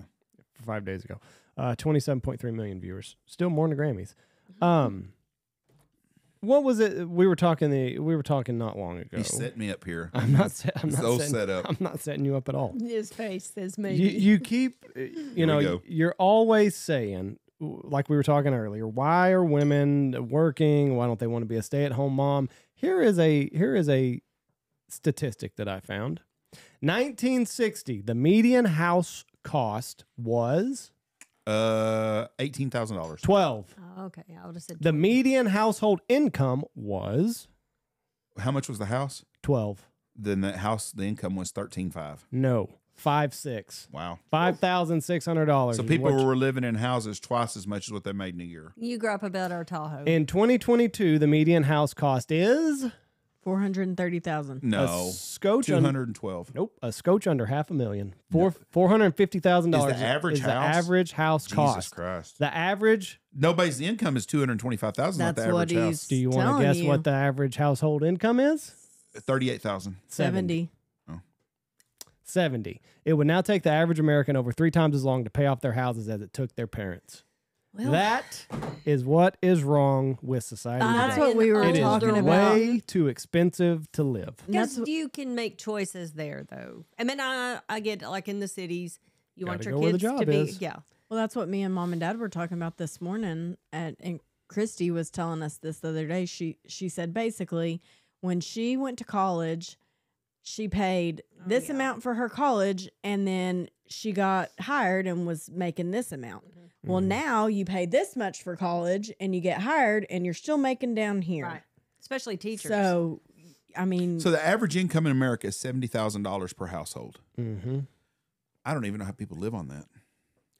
5 days ago. 27.3 million viewers. Still more than the Grammys. What was it we were talking not long ago? He set me up here. I'm not So set up. I'm not setting you up at all. His face says maybe. You keep we go. you're always saying, like we were talking earlier, why are women working? Why don't they want to be a stay-at-home mom? Here is a statistic that I found. 1960, the median house cost was $18,000. 12. Oh, okay, I would have said The median household income was How much was the house? 12. Then the income was $13,500. No, 5,600. Wow. $5,600. So is people what were living in houses twice as much as what they made in a year. you grew up about our Tahoe. in 2022, the median house cost is 430,000. No. a scotch under, 212. nope, a scotch under $500,000. $450,000 Is the average is the house? average house Jesus cost. Christ. The average. Nobody's income is $225,000. Not the That's what average house. he's Do you want telling to guess you. what the average household income is? 38,000. 70. Oh. 70. It would now take the average American over 3 times as long to pay off their houses as it took their parents. Well, That is what is wrong with society That's today. what we were It is talking about. way too expensive to live. because you can make choices there, though. I mean, I get like in the cities, you want Gotta your go where the kids to job be, is. yeah. Well, that's what me and Mom and Dad were talking about this morning. And Christy was telling us this the other day. She said basically when she went to college, she paid this amount for her college, and then she got hired and was making this amount. Well, now you pay this much for college, and you get hired, and you're still making down here. Right. Especially teachers. So, I mean, So the average income in America is $70,000 per household. Mm-hmm. I don't even know how people live on that.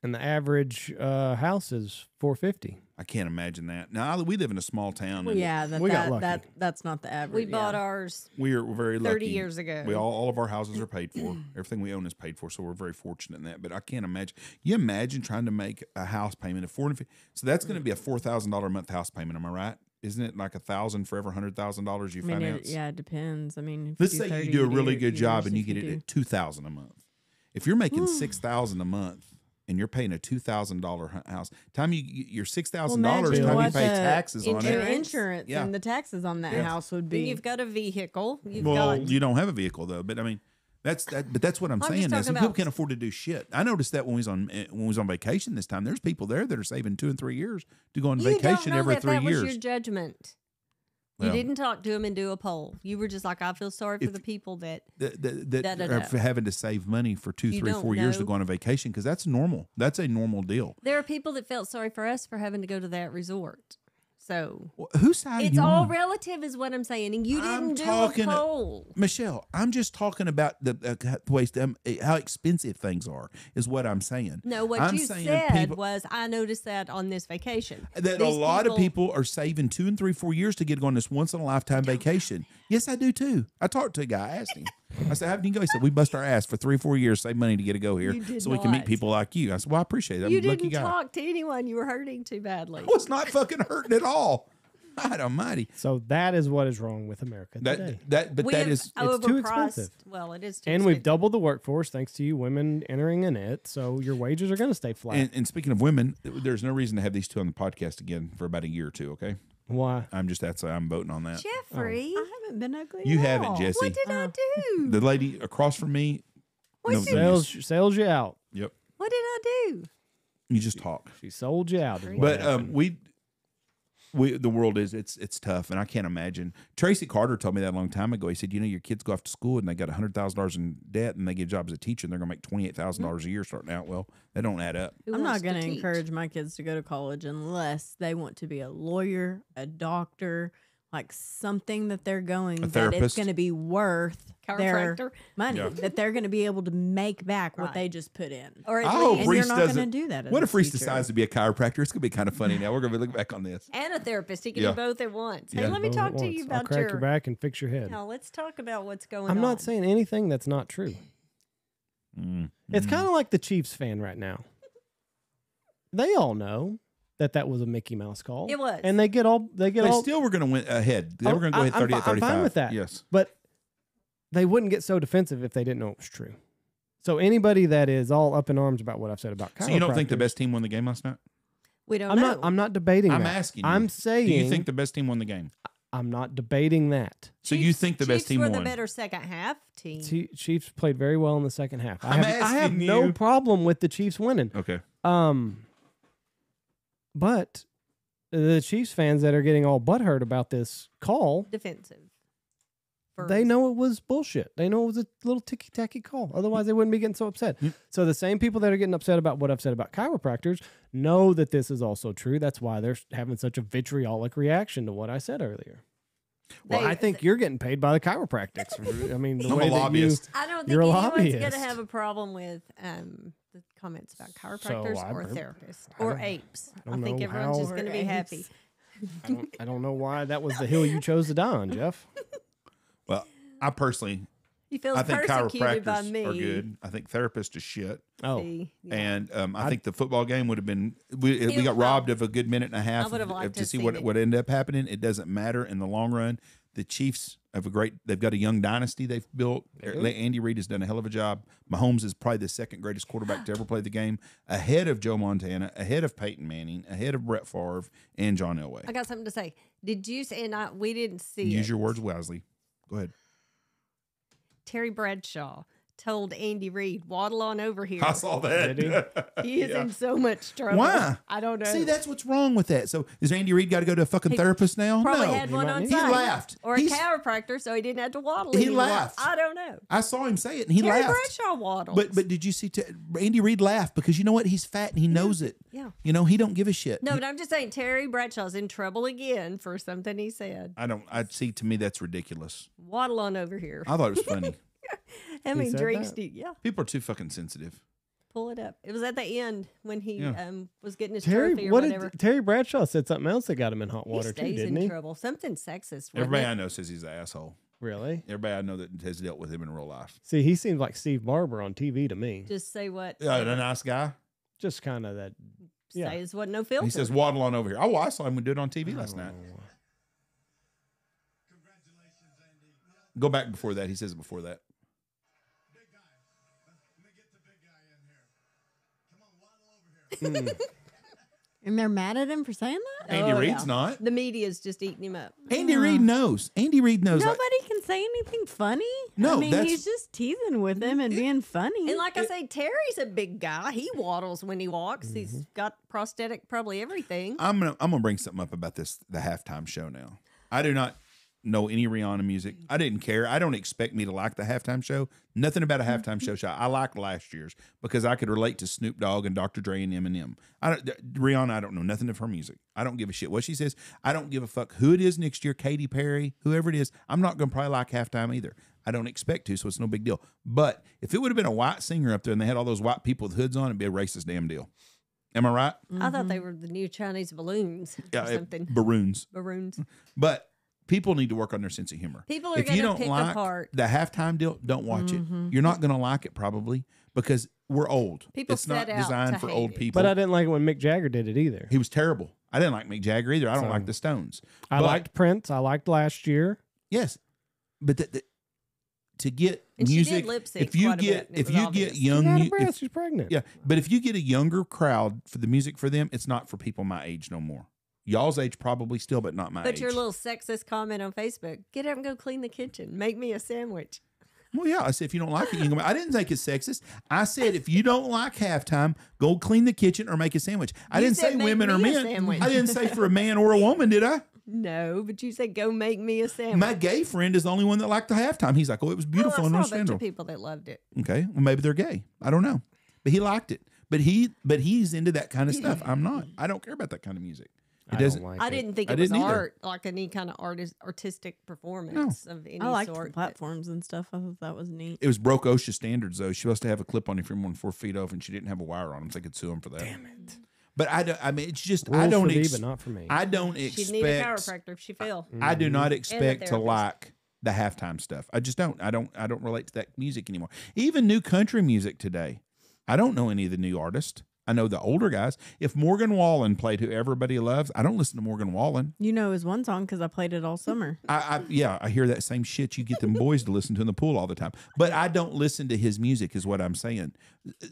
And the average house is $450. I can't imagine that. Now we live in a small town. well, And yeah, We got lucky. that's not the average. we bought ours we're very lucky. 30 years ago. We all of our houses are paid for. Everything we own is paid for, so we're very fortunate in that. But I can't imagine. You imagine trying to make a house payment of $450. So that's going to be a $4,000 a month house payment. Am I right? Isn't it like $1,000 for every $100,000 you I mean, finance? it depends. I mean, if Let's you say 30, you do a really your good job and you years, get if it at $2,000 a month. If you're making $6,000 a month and you're paying a $2,000 house, time your $6,000 imagine time you what pay the taxes on Your it. insurance Yeah. and the taxes on that Yeah. house would And be. you've got a vehicle. You've Well, got you don't have a vehicle though, but I mean, that's what I'm I'm just saying is talking people about- can't afford to do shit. I noticed that when we was on vacation this time. There's people there that are saving 2 and 3 years to go on you vacation don't know every that 3 that years. was your judgment. Well, You didn't talk to them and do a poll. You were just like, I feel sorry for If- the people that. that Da-da-da. are for having to save money for 2, You 3, don't 4 years to know. go on a vacation because that's normal. That's a normal deal. There are people that felt sorry for us for having to go to that resort. So Well, whose side are it's you all on? relative, is what I'm saying. And you I'm didn't do talking- a poll. Michelle, I'm just talking about the ways how expensive things are is what I'm saying. No, what I'm you saying said people- was, I noticed that on this vacation. That a These lot of people are saving 2 and 3, 4 years to get on this once in a lifetime vacation. Yes, I do too. I talked to a guy, I asked him. I said, how do you go? He said, we bust our ass for 3 or 4 years, save money to get to go here You did so we can meet not. people like you. I said, well, I appreciate it. I'm You a lucky didn't guy. talk to anyone. You were hurting too badly. I was not fucking hurting at all. God almighty. So that is what is wrong with America today. But that We've is it's too overpriced- expensive. Well, it is too And we've expensive. doubled the workforce thanks to you women entering in it. So your wages are going to stay flat. and speaking of women, there's no reason to have these two on the podcast again for about a year or two, okay? Why? I'm voting on that. Jeffrey, I haven't been ugly. You at haven't, all. Jesse. what did I do? The lady across from me. What's no, Sells you out. Yep. What did I do? You just talk. She sold you out. is what But happened. the world is it's tough, and I can't imagine. Tracy Carter told me that a long time ago. He said, your kids go off to school and they got $100,000 in debt, and they get a job as a teacher, and they're gonna make $28,000 a year starting out. Well, that don't add up. Who I'm wants not going to teach? encourage my kids to go to college unless they want to be a lawyer, a doctor, like something that they're going that it's therapist. going to be worth their Chiropractor? money, Yeah. that they're going to be able to make back what Right. they just put in. Or at I hope least, And Reese you're not going to doesn't- do that. as What a if Reese teacher. decides to be a chiropractor? It's gonna be kind of funny. Now we're gonna be looking back on this. and a therapist. He can Yeah. do both at once. Yeah. Hey, let me Both talk at to once. you I'll about crack your back and fix your head. Now, let's talk about what's going on. I'm not saying anything that's not true. It's Mm. kind of like the Chiefs fan right now. They all know that was a Mickey Mouse call. It was. And they get all They still were gonna win ahead. They Oh, were gonna go ahead I'm 38, fi- I'm 35. fine with that. Yes. but they wouldn't get so defensive if they didn't know it was true. So anybody that is all up in arms about what I've said about chiropractors, So you don't think the best team won the game last night? We don't know. I'm not debating I'm that. asking you. I'm saying Do you think the best team won the game? I'm not debating that. So you think the best Chiefs team were won? the better second half team. Chiefs played very well in the second half. I I'm have asking no you. problem with the Chiefs winning. Okay. But the Chiefs fans that are getting all butthurt about this call, Defensive. they know it was bullshit. They know it was a little ticky-tacky call. Otherwise, they wouldn't be getting so upset. So the same people that are getting upset about what I've said about chiropractors know that this is also true. That's why they're having such a vitriolic reaction to what I said earlier. Well, I think you're getting paid by the chiropractics. I mean, the I'm a way that you... lobbyist. I don't think You're a anyone's going to lobbyist. have a problem with the comments about chiropractors or therapists or apes. I don't think know everyone's how- just going to be happy. I don't know why that was the hill you chose to die on, Jeff. Well, I personally, He feels I think persecuted by chiropractors me. are good. I think therapists are shit. Oh, See? Yeah. And I think the football game would have been. We got robbed of a good minute and a half I would have liked to to see seen what it. ended up happening. It doesn't matter in the long run. The Chiefs They've got a young dynasty they've built. Andy Reid has done a hell of a job. Mahomes is probably the second greatest quarterback to ever play the game, ahead of Joe Montana, ahead of Peyton Manning, ahead of Brett Favre and John Elway. I got something to say. Did you say, and we didn't see Use it. your words wisely. Go ahead. Terry Bradshaw told Andy Reid, waddle on over here. I saw that. He is in so much trouble. Why? I don't know. See, that's what's wrong with that. So, does Andy Reid got to go to a fucking therapist now? Probably No. had one on He site. laughed. Or a He's- chiropractor, so he didn't have to waddle He anymore. laughed. I don't know. I saw him say it, and he Terry laughed. Bradshaw waddles. But did you see Andy Reid laugh because you know what? He's fat and he knows it. Yeah. You know, he don't give a shit. No, but I'm just saying Terry Bradshaw's in trouble again for something he said. I see. To me, that's ridiculous. Waddle on over here. I thought it was funny. How many said drinks that? do you? Yeah, People are too fucking sensitive. pull it up. It was at the end when he Yeah. was getting his Terry, trophy or what whatever. did Terry Bradshaw said something else that got him in hot He water too, stays didn't in he? trouble. Something sexist. wasn't Everybody it? I know says he's an asshole. Really? Everybody I know that has dealt with him in real life. See, he seems like Steve Barber on TV to me. Just say what. Yeah, a nice guy. Just kind of that. yeah. Say it wasn't no filter. He says, waddle on over here. Oh, I saw him do it on TV last night. Go back before that. He says it before that. And they're mad at him for saying that? Andy Oh, Reid's yeah. not. The media's just eating him up. Andy Reid knows. Andy Reid knows. Nobody can say anything funny. No, I mean, that's- he's just teasing with him and being funny. And like I say, Terry's a big guy. He waddles when he walks. He's got prosthetic, probably everything. I'm gonna bring something up about the halftime show now. I do not know any Rihanna music. I didn't care. I don't expect me to like the halftime show. Nothing about a halftime show. I liked last year's because I could relate to Snoop Dogg and Dr. Dre and Eminem. Rihanna, I don't know nothing of her music. I don't give a shit what she says. I don't give a fuck who it is next year, Katy Perry, whoever it is. I'm not going to probably like halftime either. I don't expect to, so it's no big deal. But if it would have been a white singer up there and they had all those white people with hoods on, it'd be a racist damn deal. Am I right? I thought they were the new Chinese balloons or something. Baroons. Maroons. But people need to work on their sense of humor. People are if you gonna don't pick like apart. the halftime deal, don't watch it. You're not going to like it probably because we're old. People it's not set out designed to for hate old it. people. But I didn't like it when Mick Jagger did it either. He was terrible. I didn't like Mick Jagger either. I don't So- like the Stones. I But- liked Prince. I liked last year. Yes, but to get And she did music, lip sync if you quite a get bit, and it if was you obvious. get She young, had a mu- breast. if, She's pregnant. yeah, but if you get a younger crowd for the music for them, it's not for people my age no more. Y'all's age probably still, but not my But age. your little sexist comment on Facebook, get up and go clean the kitchen. Make me a sandwich. Well, yeah. I said if you don't like it, you can. I didn't think it's sexist. I said if you don't like halftime, go clean the kitchen or make a sandwich. I You didn't said say make women or me a men. sandwich. I didn't say for a man or a woman, did I? No, but you said go make me a sandwich. My gay friend is the only one that liked the halftime. He's like, oh, it was beautiful and I saw a bunch of understandable. people that loved it. Okay, well maybe they're gay. I don't know, but he liked it. But he's into that kind of stuff. I'm not. I don't care about that kind of music. It I doesn't. don't like I it. didn't think I it was didn't either. art, like any kind of artistic performance of any I liked the sort. but- platforms and stuff. I thought that was neat. It was broke OSHA standards though. She supposed to have a clip on if you're more than 4 feet off, and she didn't have a wire on them, so they could sue him for that. Damn it! But I don't. I mean, it's just I Rules don't. for thee, Ex- but not for me. I don't She'd need a expect. chiropractor if she fell. I do not expect to therapist. like the halftime stuff. I just don't. I don't relate to that music anymore. Even new country music today. I don't know any of the new artists. I know the older guys. If Morgan Wallen played Who Everybody Loves, I don't listen to Morgan Wallen. You know his one song because I played it all summer. I hear that same shit you get them boys to listen to in the pool all the time. But I don't listen to his music is what I'm saying.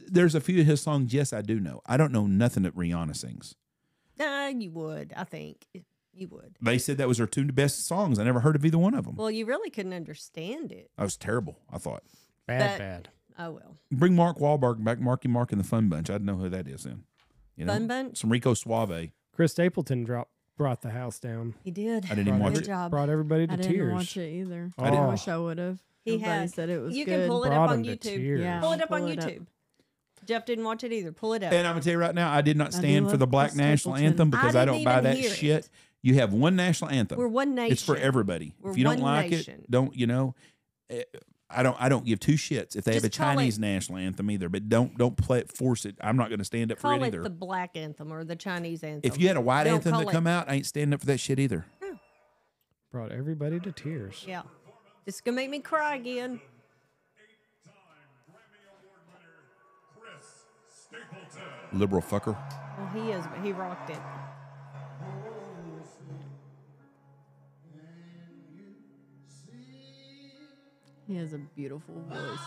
There's a few of his songs, yes, I do know. I don't know nothing that Rihanna sings. You would, I think. You would. They said that was her 2 best songs. I never heard of either one of them. Well, you really couldn't understand it. That was terrible, I thought. Bad, but- bad. Oh, well. Bring Mark Wahlberg back, Marky Mark and the Fun Bunch. I'd know who that is then. You know? Fun Bunch? Some Rico Suave. Chris Stapleton brought the house down. He did. I didn't even Brought watch Good it. job. Brought everybody to I didn't tears. watch it either. I I didn't. wish I would have. He Everybody had. said it was You good. can pull it Brought up on him to YouTube. tears. Yeah. Pull it up Pull on it up. YouTube. Jeff didn't watch it either. Pull it up. And I'm going to tell you right now, I did not do stand for love the Black Chris National Stapleton. Anthem because I I didn't don't buy even that hear shit. it. You have one national anthem. We're one nation. It's for everybody. We're If you don't one like nation. it, don't, I don't give 2 shits if they have a Just call Chinese it- national anthem either, but don't play it, force it. I'm not going to stand up for Call it it either. the black anthem or the Chinese anthem. If you had a white Don't anthem call that it- come out, I ain't standing up for that shit either. Brought everybody to tears. Yeah. It's going to make me cry again. Liberal fucker. Well, he is, but he rocked it. He has a beautiful voice.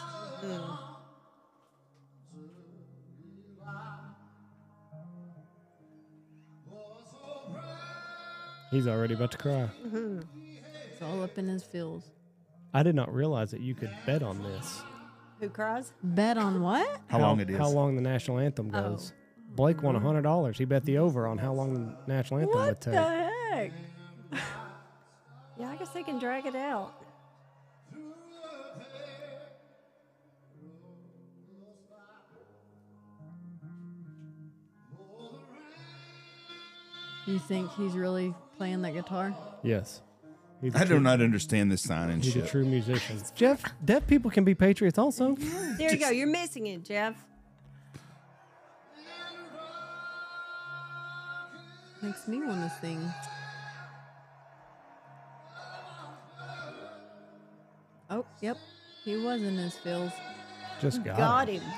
He's already about to cry. It's all up in his feels. I did not realize that you could bet on this. Who cries? Bet on what? How long it is? How long the national anthem goes. Blake won $100. He bet the over on how long the national anthem would What take. the heck? Yeah, I guess they can drag it out. You think he's really playing that guitar? Yes. He's I do not understand this sign and He's a shit. true musician. Jeff, deaf people can be patriots also. There you go. You're missing it, Jeff. Makes me want to sing. Oh, yep. He was in his feels. Just Got him. him.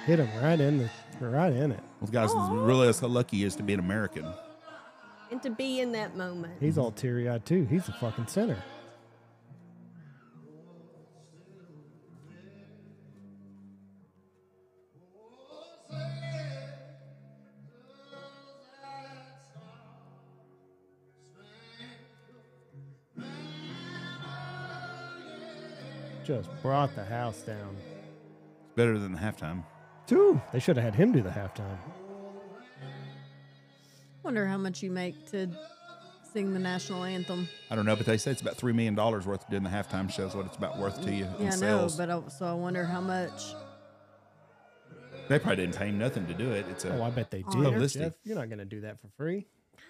Hit him right in it. Well, guys, really how lucky he is to be an American. And to be in that moment. He's all teary-eyed too. He's the fucking center. Just brought the house down. It's better than the halftime. They should have had him do the halftime. Wonder how much you make to sing the national anthem. I don't know, but they say it's about $3 million worth of doing the halftime shows. What it's about worth to you in Yeah, I know, sales. but so I wonder how much. They probably didn't pay him nothing to do it. It's a Oh, I bet they did. Publicity. Jeff, you're not going to do that for free.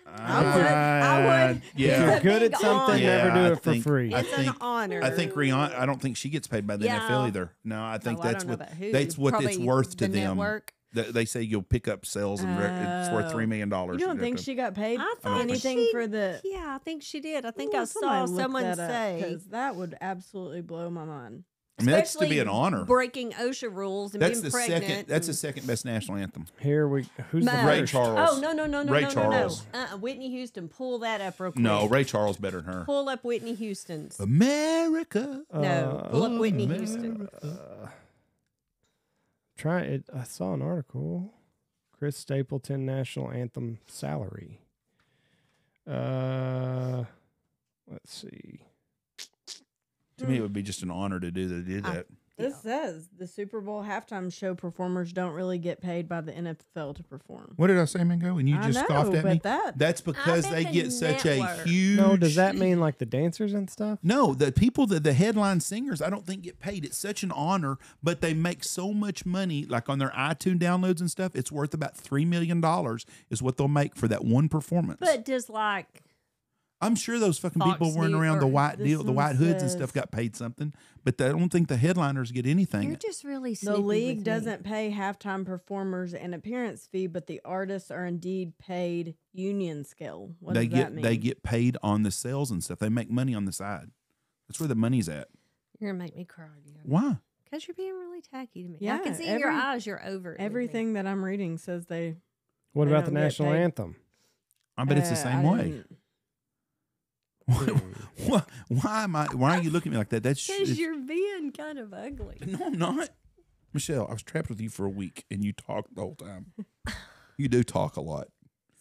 I would. Yeah. If you're good big at something, honor. never do I it for think- free. I It's think- an honor. I think Rihanna. I don't think she gets paid by the Yeah. NFL either. No, I think Oh, I that's don't know what about who. that's what it's Probably worth to the them. network. They say you'll pick up sales and it's worth $3 million. You don't think she got paid I thought anything she- for the? Yeah, I think she did. I think Ooh, I saw someone say. because that would absolutely blow my mind. I mean, that's to be especially an honor. Breaking OSHA rules and That's being the pregnant. second. That's the and- second best national anthem. Here who's the No. Ray first? Charles. Oh no Ray no Charles. Whitney Houston, pull that up real quick. No, Ray Charles better than her. Pull up Whitney Houston's. America. No, pull up Whitney Houston. Try it. I saw an article. Chris Stapleton national anthem salary. Let's see. To me, it would be just an honor to do that. This says the Super Bowl halftime show performers don't really get paid by the NFL to perform. What did I say, Mingo? And you I just know, scoffed at but me. that- That's because bet they the get such a network. huge. No, does that mean like the dancers and stuff? No, the people that the headline singers, I don't think get paid. It's such an honor, but they make so much money, like on their iTunes downloads and stuff. It's worth about $3 million is what they'll make for that one performance. But just like I'm sure those fucking Fox people wearing News around the or white this deal, the one white hoods and says- stuff got paid something, but I don't think the headliners get anything. you're just really The sneaky league with doesn't pay halftime performers an appearance fee, but the artists are indeed paid union scale. What They does that mean? they get paid on the sales and stuff. They make money on the side. That's where the money's at. You're gonna make me cry again. Why? Because you're being really tacky to me. I Yeah, can see in your eyes you're over it with me. Everything that I'm reading says they. What They about the don't get national paid. anthem? I bet it's the same I way. didn't- Why are you looking at me like that? That's Because you're being kind of ugly. no, I'm not. Michelle, I was trapped with you for a week and you talked the whole time. You do talk a lot.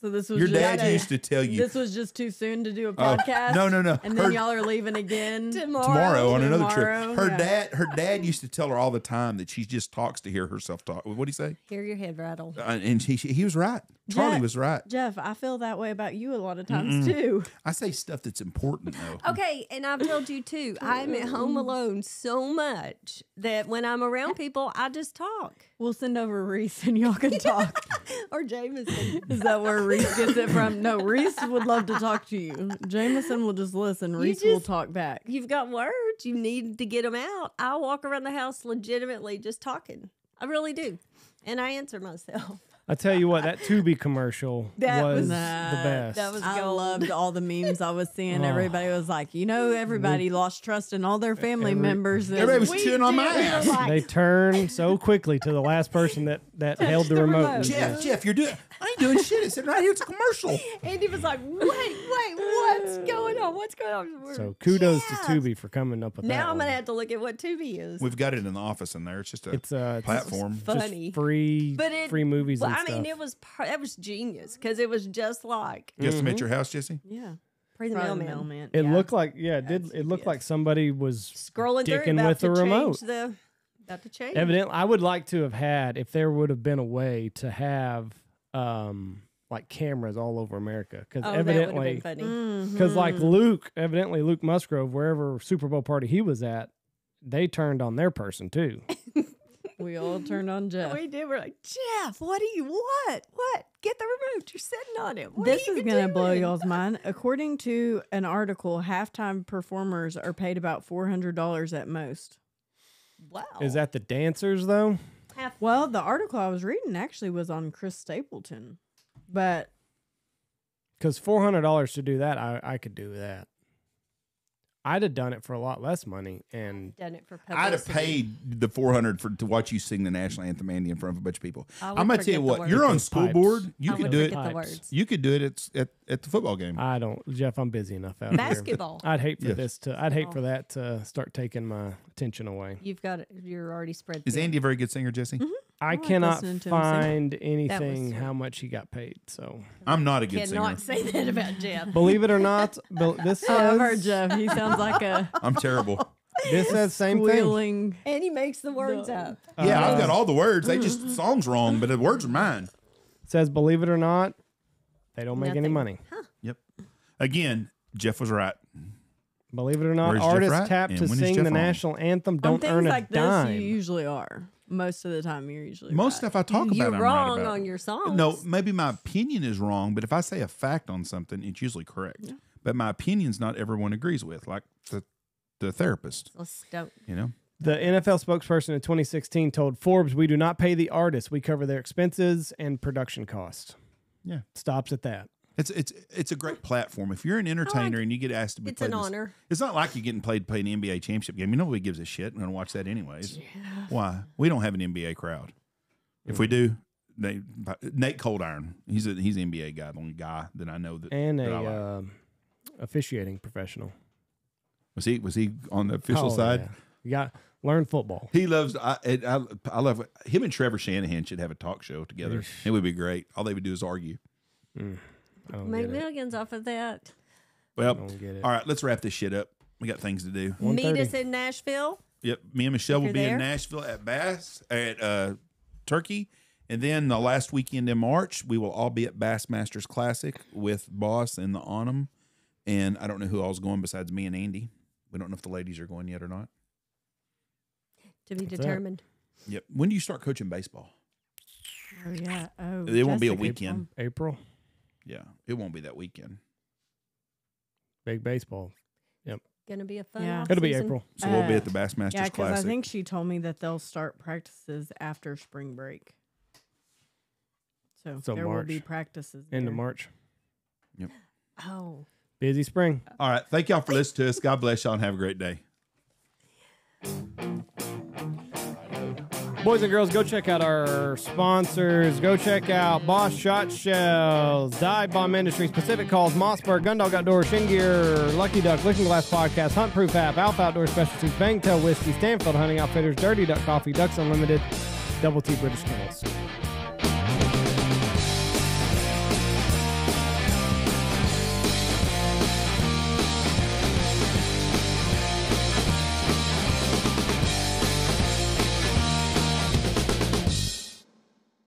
So this was Your just dad a- used to tell you This was just too soon to do a Oh, podcast. no. And then Her- y'all are leaving again tomorrow on another Tomorrow, trip. yeah. Her dad used to tell her all the time that she just talks to hear herself talk. What do you say? Hear your head rattle. And he was right. Charlie Jeff- was right. Jeff, I feel that way about you a lot of times too. I say stuff that's important though. Okay, and I've told you too, I'm at home alone so much that when I'm around people, I just talk. We'll send over Reese and y'all can talk. Or Jameson. Is that where Reese gets it from? No, Reese would love to talk to you. Jameson will just listen. Reese will just- talk back. You've got words. You need to get them out. I walk around the house legitimately just talking. I really do. And I answer myself. I tell you what, that Tubi commercial That was was- the Nah, best. that was- I gold. loved all the memes I was seeing. Oh. Everybody was like, everybody lost trust in all their family members. And Everybody was chewing on my ass. They turned so quickly to the last person that held the remote. Jeff, you're doing. I ain't doing shit. It's sitting right here. It's a commercial. Andy was like, wait, what's going on? What's going on? So kudos Yes. to Tubi for coming up with that. Now I'm one. gonna have to look at what Tubi is. We've got it in the office in there. It's just a platform. This was funny. free, But it, free movies well, and I mean, stuff. that was genius because it was just like You got some at your house, Jesse? Yeah. Free the Probably mailman. It yeah. looked like, yeah, it did. It looked like somebody was Scrolling through, dicking about with to the change remote. about to change. Evidently, I would like to have had, if there would have been a way to have like cameras all over America, because Oh, that would have evidently, been funny. because like Luke Musgrove, wherever Super Bowl party he was at, they turned on their person too. We all turned on Jeff. We did. We're like, Jeff, what do you want? What? Get the remote. You're sitting on it. What This are is you going to blow doing? y'all's mind. According to an article, halftime performers are paid about $400 at most. Wow. Is that the dancers though? Well, the article I was reading actually was on Chris Stapleton. But Because $400 to do that, I could do that. I'd have done it for a lot less money, and done it for I'd have publicity. paid the $400 to watch you sing the national anthem, Andy, in front of a bunch of people. I I'm would gonna tell you forget the what. You're on words. school Pipes. board. You I could would do it. forget the Pipes. words. You could do it at the football game. I don't, Jeff. I'm busy enough out here. Basketball. I'd hate for Yes. this to. I'd hate for that to start taking my attention away. You've got it. You're already spread. Is thin. Andy a very good singer, Jesse? I like cannot listening to him sing. find anything sweet. how much he got paid. So I'm not a good singer. Cannot say that about Jeff. believe it or not, this I've heard says Jeff. He sounds like a I'm terrible. this says same thing. squealing. And he makes the words up. Yeah, I've got all the words. They just songs wrong, but the words are mine. It says believe it or not, they don't make any Nothing. money. Yep. Again, Jeff was right. Believe it or not, Where's Jeff artists right? tapped And to when is sing Jeff the wrong? national anthem On don't things earn a like this, dime. you usually are. Most of the time, you're usually Most right. stuff I talk about, You're I'm wrong right about. on your songs. No, maybe my opinion is wrong, but if I say a fact on something, it's usually correct. But my opinion's not everyone agrees with, like the therapist. Let's don't. You know, The NFL spokesperson in 2016 told Forbes, "We do not pay the artists. We cover their expenses and production costs." Yeah. Stops at that. it's a great platform. If you're an entertainer and you get asked to be, It's played an this- honor. It's not like you're getting played to play an NBA championship game. You know, nobody gives a shit. I'm going to watch that anyways. Why? We don't have an NBA crowd. If we do, Nate Coldiron, he's an NBA guy, the only guy that I know that And that I like. a officiating professional. Was he on the official Oh, side? yeah. You got learn football. He loves. I love him and Trevor Shanahan should have a talk show together. It would be great. All they would do is argue. I don't Make get it. millions off of that. Well, Don't get it. all right, let's wrap this shit up. We got things to do. Meet 1:30. us in Nashville. Yep, me and Michelle will you're be in there. Nashville at Turkey, and then the last weekend in March we will all be at Bassmasters Classic with Boss and the Onum. And I don't know who all's going besides me and Andy. We don't know if the ladies are going yet or not. To be that? determined. Yep. When do you start coaching baseball? Oh yeah. Oh, It won't be a Jessica. weekend. April. Yeah, it won't be that weekend. Big baseball. Gonna be a fun. Yeah. off It'll be season. April. So we'll be at the Bassmasters Yeah, because Classic. I think she told me that they'll start practices after spring break. So, So there will March. be practices. End there. of March. Oh. Busy spring. All right. Thank y'all for listening to us. God bless y'all and have a great day. Boys and girls, go check out our sponsors. Go check out Boss Shot Shells, Dive Bomb Industries, Pacific Calls, Mossberg, Gundog Outdoors, Shin Gear, Lucky Duck, Looking Glass Podcast, Hunt Proof App, Alpha Outdoor Specialties, Bangtail Whiskey, Stanfield Hunting Outfitters, Dirty Duck Coffee, Ducks Unlimited, Double T British Kennels.